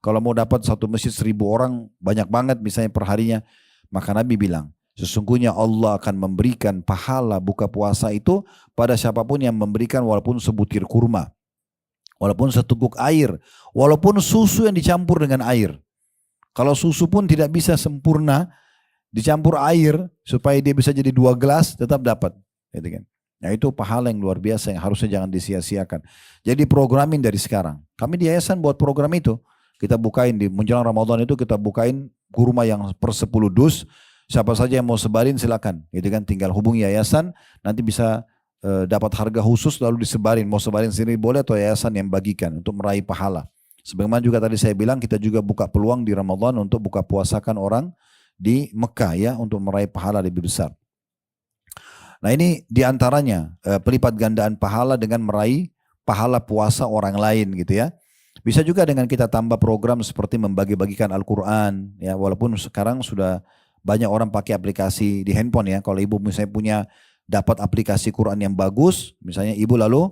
Kalau mau dapat 1 masjid 1000 orang, banyak banget misalnya per harinya. Maka Nabi bilang, sesungguhnya Allah akan memberikan pahala buka puasa itu pada siapapun yang memberikan walaupun sebutir kurma, walaupun seteguk air, walaupun susu yang dicampur dengan air. Kalau susu pun tidak bisa sempurna, dicampur air supaya dia bisa jadi 2 gelas, tetap dapat. Gitu kan. Nah itu pahala yang luar biasa yang harusnya jangan disia-siakan. Jadi programin dari sekarang. Kami di yayasan buat program itu. kita bukain di menjelang Ramadan itu kita bukain kurma yang per 10 dus. Siapa saja yang mau sebarin silakan, gitu kan? Tinggal hubungi yayasan, nanti bisa dapat harga khusus lalu disebarin. Mau sebarin sendiri boleh atau yayasan yang bagikan untuk meraih pahala. Sebagaimana juga tadi saya bilang kita juga buka peluang di Ramadan untuk buka puasakan orang di Mekah ya untuk meraih pahala lebih besar. Nah ini diantaranya pelipat gandaan pahala dengan meraih pahala puasa orang lain gitu ya. Bisa juga dengan kita tambah program seperti membagi-bagikan Al-Quran ya, walaupun sekarang sudah banyak orang pakai aplikasi di handphone ya. Kalau ibu misalnya punya dapat aplikasi Quran yang bagus, misalnya ibu lalu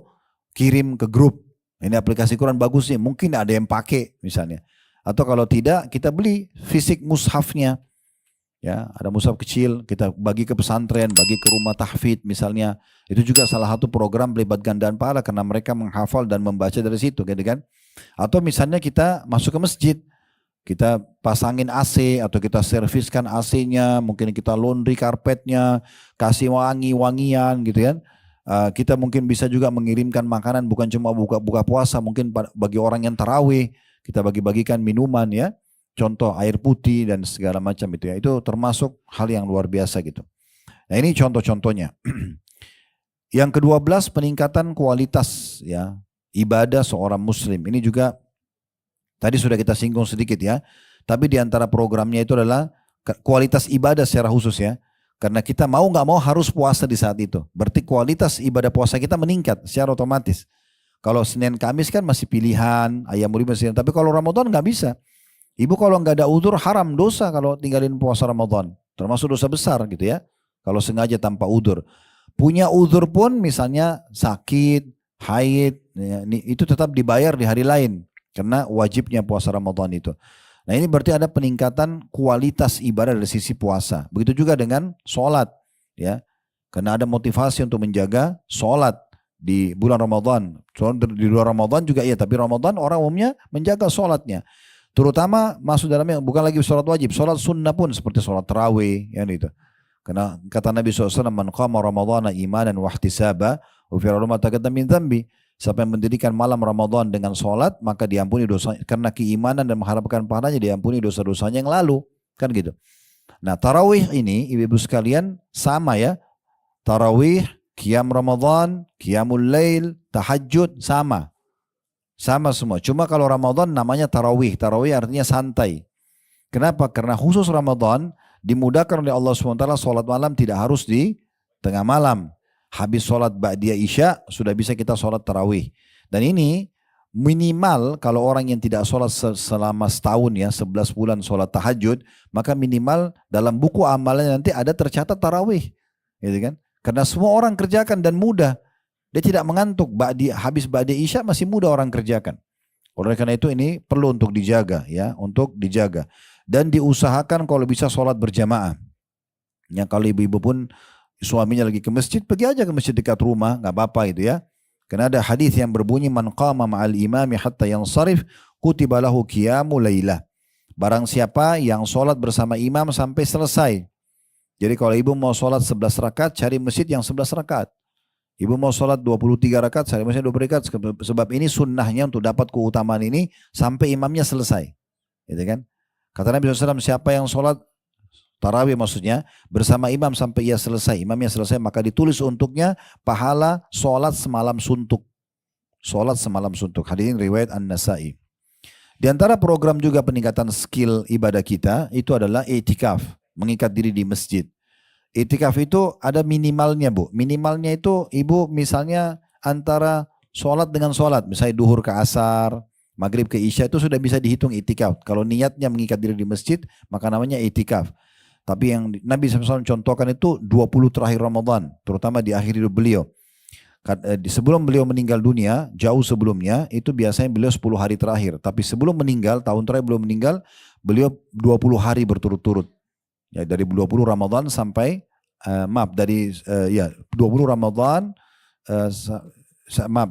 kirim ke grup. Ini aplikasi Quran bagus nih, mungkin ada yang pakai misalnya. Atau kalau tidak kita beli fisik mushafnya. Ya, ada mushaf kecil, kita bagi ke pesantren, bagi ke rumah tahfidz misalnya. Itu juga salah satu program pelipat gandaan pahala karena mereka menghafal dan membaca dari situ, gitu kan? Atau misalnya kita masuk ke masjid, kita pasangin AC atau kita serviskan AC-nya, mungkin kita laundry karpetnya, kasih wangi-wangian gitu kan. Kita mungkin bisa juga mengirimkan makanan bukan cuma buka puasa, mungkin bagi orang yang tarawih, kita bagi-bagikan minuman ya. Contoh air putih dan segala macam itu ya. Itu termasuk hal yang luar biasa gitu. Nah ini contoh-contohnya. Yang ke-12 peningkatan kualitas ya ibadah seorang muslim. Ini juga tadi sudah kita singgung sedikit ya. Tapi di antara programnya itu adalah kualitas ibadah secara khusus ya. Karena kita mau nggak mau harus puasa di saat itu. Berarti kualitas ibadah puasa kita meningkat secara otomatis. Kalau Senin Kamis kan masih pilihan, ayam uri masih. Tapi kalau Ramadan nggak bisa. Ibu kalau nggak ada udzur haram dosa kalau tinggalin puasa Ramadan. Termasuk dosa besar gitu ya. Kalau sengaja tanpa udzur. Punya udzur pun misalnya sakit, haid, ya, itu tetap dibayar di hari lain. Karena wajibnya puasa Ramadan itu. Nah ini berarti ada peningkatan kualitas ibadah dari sisi puasa. Begitu juga dengan sholat. Ya. Karena ada motivasi untuk menjaga sholat di bulan Ramadan. Di luar Ramadan juga iya. Tapi Ramadan orang umumnya menjaga sholatnya. Terutama masuk dalamnya bukan lagi sholat wajib, sholat sunnah pun seperti sholat tarawih ya itu. Karena kata Nabi SAW, man qama ramadhana imanan wa ihtisaba ghufira lahu ma taqaddama min dhanbi. Siapa yang mendirikan malam Ramadan dengan sholat maka diampuni dosa karena keimanan dan mengharapkan pahalanya diampuni dosa-dosanya yang lalu kan gitu. Nah tarawih ini ibu-ibu sekalian sama ya. Tarawih, qiyam Ramadan, qiyamul lail, tahajud sama. Sama semua. Cuma kalau Ramadan namanya tarawih. Tarawih artinya santai. Kenapa? Karena khusus Ramadan dimudahkan oleh Allah SWT sholat malam tidak harus di tengah malam. Habis sholat ba'diyah isya sudah bisa kita sholat tarawih. Dan ini minimal kalau orang yang tidak sholat selama setahun ya 11 bulan sholat tahajud. Maka minimal dalam buku amalannya nanti ada tercatat tarawih. Gitu kan? Karena semua orang kerjakan dan mudah. Dia tidak mengantuk, habis ba'di isya masih mudah orang kerjakan. Oleh karena itu ini perlu untuk dijaga ya, untuk dijaga. Dan diusahakan kalau bisa sholat berjamaah. Ya kalau ibu-ibu pun suaminya lagi ke masjid, pergi aja ke masjid dekat rumah, nggak apa-apa itu ya. Karena ada hadis yang berbunyi man qama ma'al imami hatta yansarif kutiba lahu qiyamu lailah. Barang siapa yang sholat bersama imam sampai selesai. Jadi kalau ibu mau sholat 11 rakaat, cari masjid yang 11 rakaat. Ibu mau sholat 23 rakaat, saya maksudnya 20 rakaat, sebab ini sunnahnya untuk dapat keutamaan ini sampai imamnya selesai. Gitu kan? Kata Nabi SAW, siapa yang sholat tarawih maksudnya bersama imam sampai ia selesai, imamnya selesai, maka ditulis untuknya pahala sholat semalam suntuk. Sholat semalam suntuk. Hadirin riwayat An-Nasai. Di antara program juga peningkatan skill ibadah kita itu adalah i'tikaf, mengikat diri di masjid. I'tikaf itu ada minimalnya bu. Minimalnya itu ibu misalnya antara sholat dengan sholat. Misalnya duhur ke asar, maghrib ke isya itu sudah bisa dihitung i'tikaf. Kalau niatnya mengikat diri di masjid maka namanya i'tikaf. Tapi yang Nabi SAW contohkan itu 20 terakhir Ramadan. Terutama di akhir hidup beliau. Sebelum beliau meninggal dunia, jauh sebelumnya itu biasanya beliau 10 hari terakhir. Tapi sebelum meninggal, tahun terakhir beliau meninggal, beliau 20 hari berturut-turut. Ya, dari 20 Ramadan sampai dari 20 Ramadan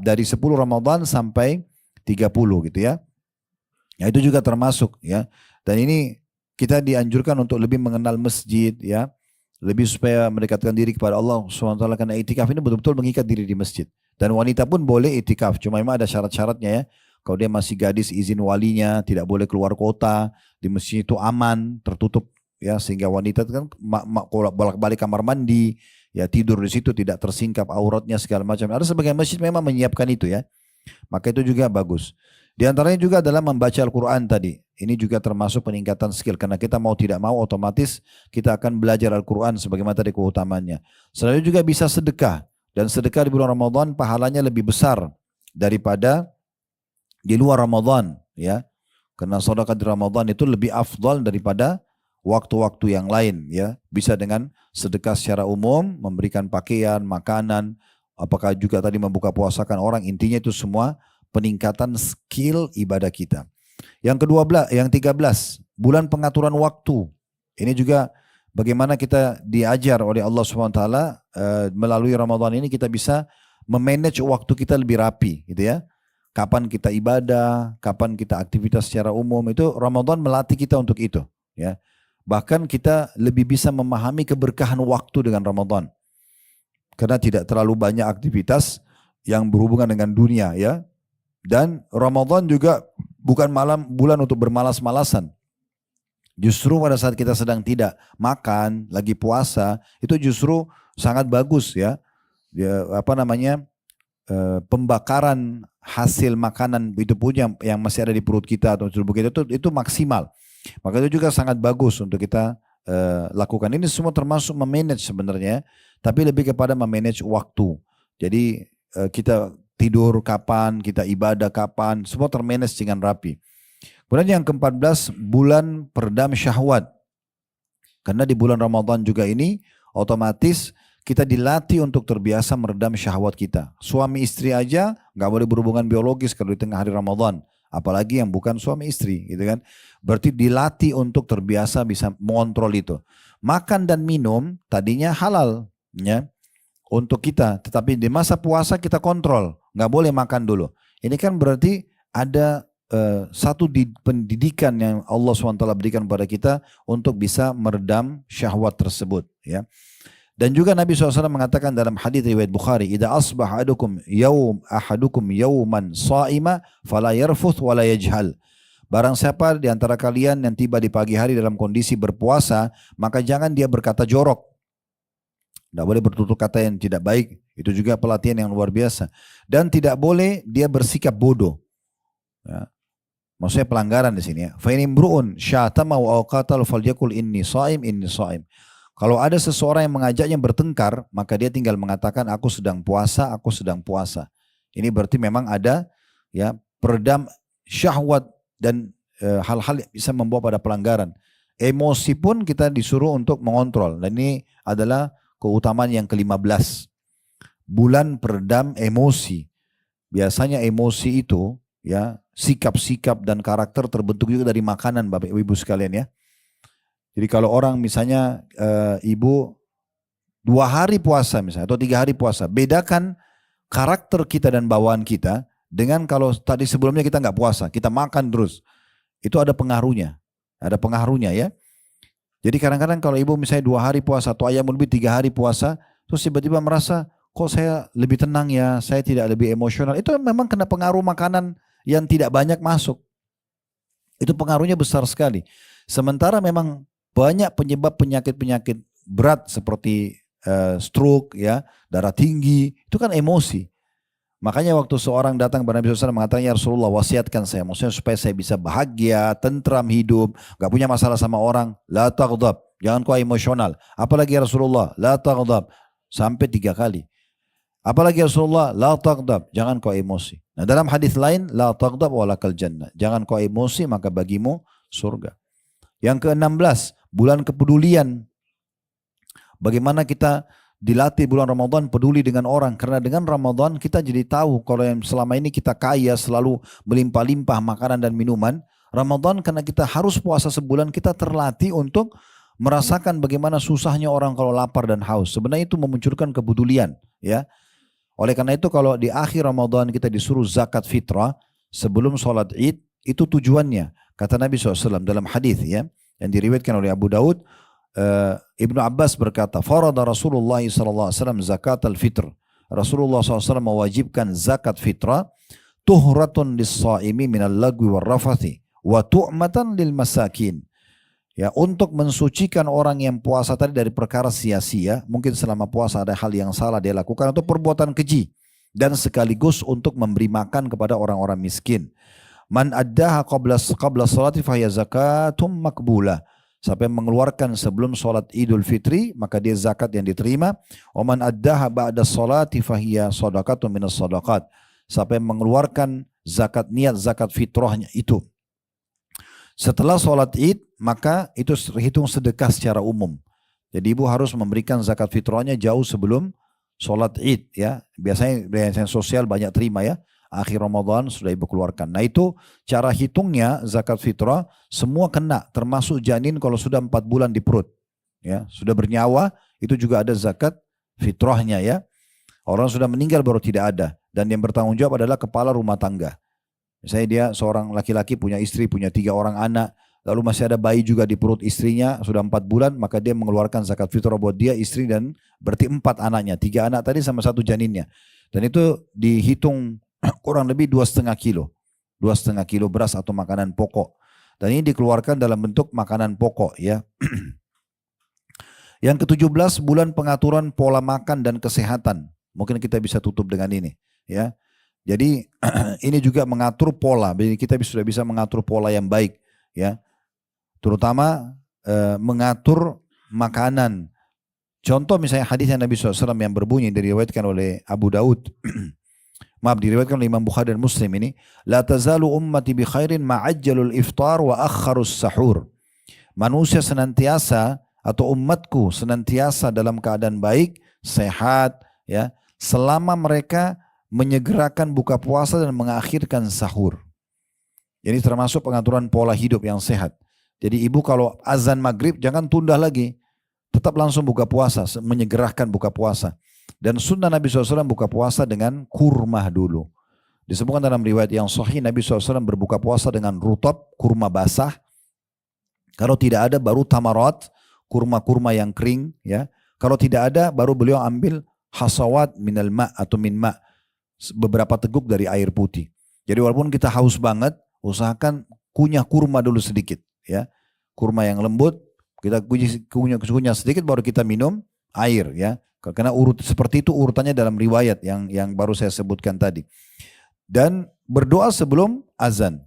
dari 10 Ramadan sampai 30 gitu ya. Ya itu juga termasuk ya. Dan ini kita dianjurkan untuk lebih mengenal masjid ya. Lebih supaya mendekatkan diri kepada Allah SWT karena itikaf ini betul-betul mengikat diri di masjid. Dan wanita pun boleh itikaf, cuma memang ada syarat-syaratnya ya. Kalau dia masih gadis izin walinya, tidak boleh keluar kota, di masjid itu aman, tertutup ya, sehingga wanita itu kan bolak-balik kamar mandi, ya tidur di situ tidak tersingkap auratnya segala macam. Ada sebagian masjid memang menyiapkan itu ya. Maka itu juga bagus. Di antaranya juga adalah membaca Al-Quran tadi. Ini juga termasuk peningkatan skill. Karena kita mau tidak mau otomatis kita akan belajar Al-Quran sebagaimana tadi keutamannya. Selalu juga bisa sedekah. Dan sedekah di bulan Ramadan pahalanya lebih besar daripada di luar Ramadan. Ya. Karena sedekah di Ramadan itu lebih afdal daripada waktu-waktu yang lain. Ya. Bisa dengan sedekah secara umum, memberikan pakaian, makanan, apakah juga tadi membuka puasakan orang, intinya itu semua peningkatan skill ibadah kita. Yang yang 13, bulan pengaturan waktu. Ini juga bagaimana kita diajar oleh Allah SWT melalui Ramadan ini kita bisa memanage waktu kita lebih rapi gitu ya. Kapan kita ibadah, kapan kita aktivitas secara umum, itu Ramadan melatih kita untuk itu ya. Bahkan kita lebih bisa memahami keberkahan waktu dengan Ramadan. Karena tidak terlalu banyak aktivitas yang berhubungan dengan dunia ya. Dan Ramadan juga bukan bulan untuk bermalas-malasan. Justru pada saat kita sedang tidak makan, lagi puasa, itu justru sangat bagus ya. Pembakaran hasil makanan itu pun yang masih ada di perut kita atau tubuh kita itu maksimal. Maka itu juga sangat bagus untuk kita lakukan. Ini semua termasuk memanage sebenarnya, tapi lebih kepada memanage waktu. Jadi kita tidur kapan, kita ibadah kapan, semua termanage dengan rapi. Kemudian yang ke-14, bulan peredam syahwat. Karena di bulan Ramadan juga ini otomatis kita dilatih untuk terbiasa meredam syahwat kita. Suami istri aja nggak boleh berhubungan biologis kalau di tengah hari Ramadan. Apalagi yang bukan suami istri gitu kan. Berarti dilatih untuk terbiasa bisa mengontrol itu. Makan dan minum tadinya halal ya untuk kita. Tetapi di masa puasa kita kontrol. Nggak boleh makan dulu. Ini kan berarti ada satu pendidikan yang Allah SWT berikan kepada kita untuk bisa meredam syahwat tersebut ya. Dan juga Nabi SAW mengatakan dalam hadis riwayat Bukhari, "Idza asbaha ahadukum yawman sha'ima fala yarfuth wala yajhal." Barang siapa di antara kalian yang tiba di pagi hari dalam kondisi berpuasa, maka jangan dia berkata jorok. Tidak boleh bertutur kata yang tidak baik. Itu juga pelatihan yang luar biasa. Dan tidak boleh dia bersikap bodoh. Ya. Maksudnya pelanggaran di sini ya. Fa in imru'un syatama wa qatal falyakul inni shaim inni shaim. Kalau ada seseorang yang mengajaknya bertengkar, maka dia tinggal mengatakan aku sedang puasa, aku sedang puasa. Ini berarti memang ada ya peredam syahwat dan hal-hal yang bisa membawa pada pelanggaran. Emosi pun kita disuruh untuk mengontrol. Dan ini adalah keutamaan yang ke-15. Bulan peredam emosi. Biasanya emosi itu ya sikap-sikap dan karakter terbentuk juga dari makanan Bapak Ibu sekalian ya. Jadi kalau orang misalnya ibu 2 hari puasa misalnya atau 3 hari puasa, bedakan karakter kita dan bawaan kita dengan kalau tadi sebelumnya kita nggak puasa, kita makan terus, itu ada pengaruhnya ya. Jadi kadang-kadang kalau ibu misalnya 2 hari puasa atau ayam lebih 3 hari puasa, terus tiba-tiba merasa kok saya lebih tenang ya, saya tidak lebih emosional, itu memang kena pengaruh makanan yang tidak banyak masuk. Itu pengaruhnya besar sekali. Sementara memang banyak penyebab penyakit-penyakit berat seperti stroke, ya, darah tinggi, itu kan emosi. Makanya waktu seorang datang kepada Nabi SAW mengatakan, ya Rasulullah wasiatkan saya, maksudnya supaya saya bisa bahagia, tentram hidup, gak punya masalah sama orang, la taghdab, jangan kau emosional. Apalagi ya Rasulullah, la taghdab, sampai 3 kali. Apalagi ya Rasulullah, la taghdab, jangan kau emosi. Nah dalam hadis lain, la taghdab walakal jannah, jangan kau emosi maka bagimu surga. Yang ke-16, bulan kepedulian. Bagaimana kita dilatih bulan Ramadan peduli dengan orang. Karena dengan Ramadan kita jadi tahu kalau yang selama ini kita kaya selalu melimpah-limpah makanan dan minuman. Ramadan karena kita harus puasa sebulan kita terlatih untuk merasakan bagaimana susahnya orang kalau lapar dan haus. Sebenarnya itu memunculkan kepedulian. Ya. Oleh karena itu kalau di akhir Ramadan kita disuruh zakat fitrah sebelum sholat id, itu tujuannya. Kata Nabi SAW dalam hadis ya, yang diriwayatkan oleh Abu Daud, Ibnu Abbas berkata, farada Rasulullah SAW zakat al-fitr. Rasulullah SAW mewajibkan zakat fitrah, tuhratun lis-shaimi minal lagwi war rafathi wa tu'matan lil masakin. Ya, untuk mensucikan orang yang puasa tadi dari perkara sia-sia, mungkin selama puasa ada hal yang salah dia lakukan atau perbuatan keji, dan sekaligus untuk memberi makan kepada orang-orang miskin. Man addaha qabla salati fahiya zakatum makbulah. Sampai mengeluarkan sebelum salat Idul Fitri, maka dia zakat yang diterima. Wa man addaha ba'da salati fahiya shadaqatun minas shadaqat. Sampai mengeluarkan zakat, niat zakat fitrahnya itu setelah sholat id, maka itu terhitung sedekah secara umum. Jadi ibu harus memberikan zakat fitrahnya jauh sebelum sholat id, ya. Biasanya sosial banyak terima, ya. Akhir Ramadan sudah ibu keluarkan. Nah, itu cara hitungnya zakat fitrah semua kena, termasuk janin kalau sudah 4 bulan di perut, ya, sudah bernyawa, itu juga ada zakat fitrahnya, ya. Orang sudah meninggal baru tidak ada, dan yang bertanggung jawab adalah kepala rumah tangga. Misalnya dia seorang laki-laki punya istri, punya 3 orang anak, lalu masih ada bayi juga di perut istrinya, sudah 4 bulan, maka dia mengeluarkan zakat fitrah buat dia, istri, dan berarti 4 anaknya, 3 anak tadi sama 1 janinnya. Dan itu dihitung kurang lebih 2,5 kilo. 2,5 kilo beras atau makanan pokok. Dan ini dikeluarkan dalam bentuk makanan pokok, ya. Yang ke-17, bulan pengaturan pola makan dan kesehatan. Mungkin kita bisa tutup dengan ini, ya. Jadi ini juga mengatur pola. Jadi kita sudah bisa mengatur pola yang baik, ya. Terutama mengatur makanan. Contoh misalnya hadis yang Nabi SAW yang berbunyi diriwayatkan oleh Abu Daud. Maaf, diriwayatkan oleh Imam Bukhari dan Muslim ini. La tazalu ummati bi khairin ma'ajjalul iftar wa akharus sahur. Manusia senantiasa atau umatku senantiasa dalam keadaan baik, sehat, ya, selama mereka menyegerakan buka puasa dan mengakhirkan sahur. Jadi termasuk pengaturan pola hidup yang sehat. Jadi ibu kalau azan maghrib jangan tunda lagi. Tetap langsung buka puasa, menyegerakan buka puasa. Dan sunnah Nabi SAW buka puasa dengan kurma dulu. Disebutkan dalam riwayat yang sahih Nabi SAW berbuka puasa dengan rutab, kurma basah. Kalau tidak ada baru tamarat, kurma-kurma yang kering. Ya. Kalau tidak ada baru beliau ambil hasawat minal ma' atau min ma'. Beberapa teguk dari air putih. Jadi walaupun kita haus banget, usahakan kunyah kurma dulu sedikit, ya. Kurma yang lembut, kita kunyah sedikit baru kita minum air, ya. Karena seperti itu urutannya dalam riwayat yang baru saya sebutkan tadi. Dan berdoa sebelum azan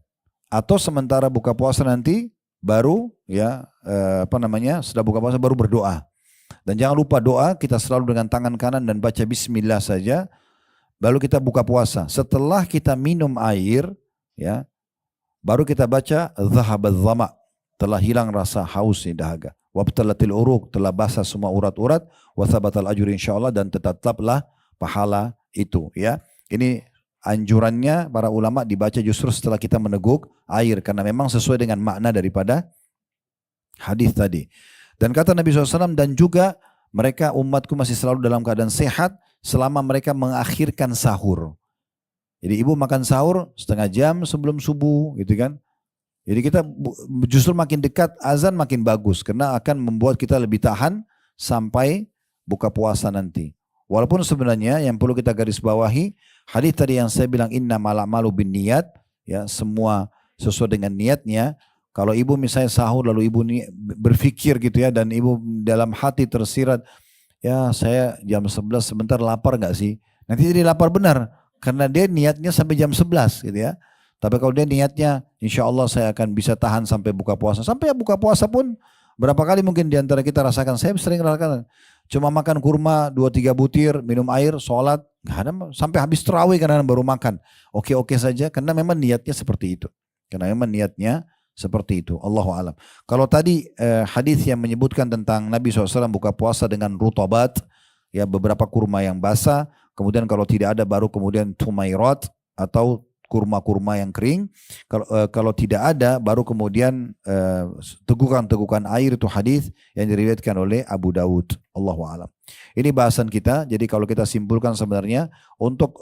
atau sementara buka puasa nanti baru, ya, setelah buka puasa baru berdoa. Dan jangan lupa doa kita selalu dengan tangan kanan dan baca bismillah saja. Lalu kita buka puasa. Setelah kita minum air, ya, baru kita baca dhahabadz dhama, telah hilang rasa haus dan dahaga. Wabtalatil uruq, telah basah semua urat-urat. Wa thabatal ajr insyaallah, dan tetaplah pahala itu, ya. Ini anjurannya para ulama dibaca justru setelah kita meneguk air karena memang sesuai dengan makna daripada hadis tadi. Dan kata Nabi SAW, dan juga mereka umatku masih selalu dalam keadaan sehat selama mereka mengakhirkan sahur. Jadi ibu makan sahur setengah jam sebelum subuh, gitu kan. Jadi kita justru makin dekat azan makin bagus karena akan membuat kita lebih tahan sampai buka puasa nanti. Walaupun sebenarnya yang perlu kita garis bawahi, hadis tadi yang saya bilang innamal a'malu binniyat, ya, semua sesuai dengan niatnya. Kalau ibu misalnya sahur lalu ibu berpikir gitu, ya, dan ibu dalam hati tersirat, ya saya jam 11 sebentar lapar gak sih? Nanti jadi lapar benar. Karena dia niatnya sampai jam 11 gitu, ya. Tapi kalau dia niatnya insya Allah saya akan bisa tahan sampai buka puasa. Sampai buka puasa pun berapa kali mungkin diantara kita rasakan. Saya sering rasakan. Cuma makan kurma 2-3 butir, minum air, sholat. Sampai habis terawih kadang-kadang baru makan. Oke-oke saja karena memang niatnya seperti itu. Karena memang niatnya seperti itu. Allahu a'lam. Kalau tadi hadis yang menyebutkan tentang Nabi SAW buka puasa dengan rutabat, ya, beberapa kurma yang basah, kemudian kalau tidak ada baru kemudian tumairat atau kurma-kurma yang kering. Kalau tidak ada baru kemudian tegukan-tegukan air, itu hadis yang diriwayatkan oleh Abu Daud. Allahu a'lam. Ini bahasan kita. Jadi kalau kita simpulkan sebenarnya untuk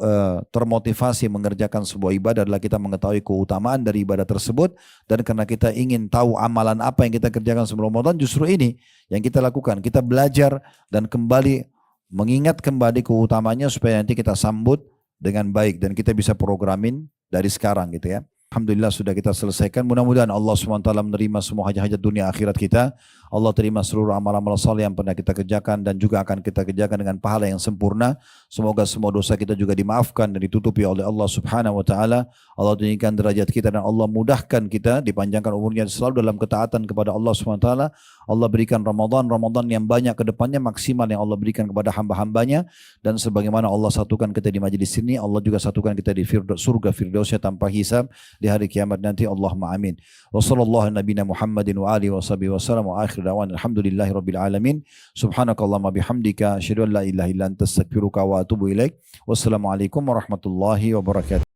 termotivasi mengerjakan sebuah ibadah adalah kita mengetahui keutamaan dari ibadah tersebut, dan karena kita ingin tahu amalan apa yang kita kerjakan sebelum Ramadan, justru ini yang kita lakukan. Kita belajar dan kembali mengingat kembali keutamanya supaya nanti kita sambut dengan baik dan kita bisa programin dari sekarang gitu ya. Alhamdulillah sudah kita selesaikan. Mudah-mudahan Allah SWT menerima semua hajat-hajat dunia akhirat kita. Allah terima seluruh amal-amal saleh yang pernah kita kerjakan dan juga akan kita kerjakan dengan pahala yang sempurna. Semoga semua dosa kita juga dimaafkan dan ditutupi oleh Allah Subhanahu wa taala. Allah tinggikan derajat kita dan Allah mudahkan kita, dipanjangkan umurnya selalu dalam ketaatan kepada Allah Subhanahu wa taala. Allah berikan Ramadan yang banyak ke depannya, maksimal yang Allah berikan kepada hamba-hambanya, dan sebagaimana Allah satukan kita di majelis ini, Allah juga satukan kita di surga Firdausnya tanpa hisab di hari kiamat nanti. Allahumma amin. Wa sallallahu nabiyana Muhammadin wa alihi wasallam wa akhir da'wan alhamdulillahi rabbil alamin. Subhanakallahumma bihamdika asyhadu an la ilaha illa anta astaghfiruka wa atubu ilaik. Wassalamualaikum warahmatullahi wabarakatuh.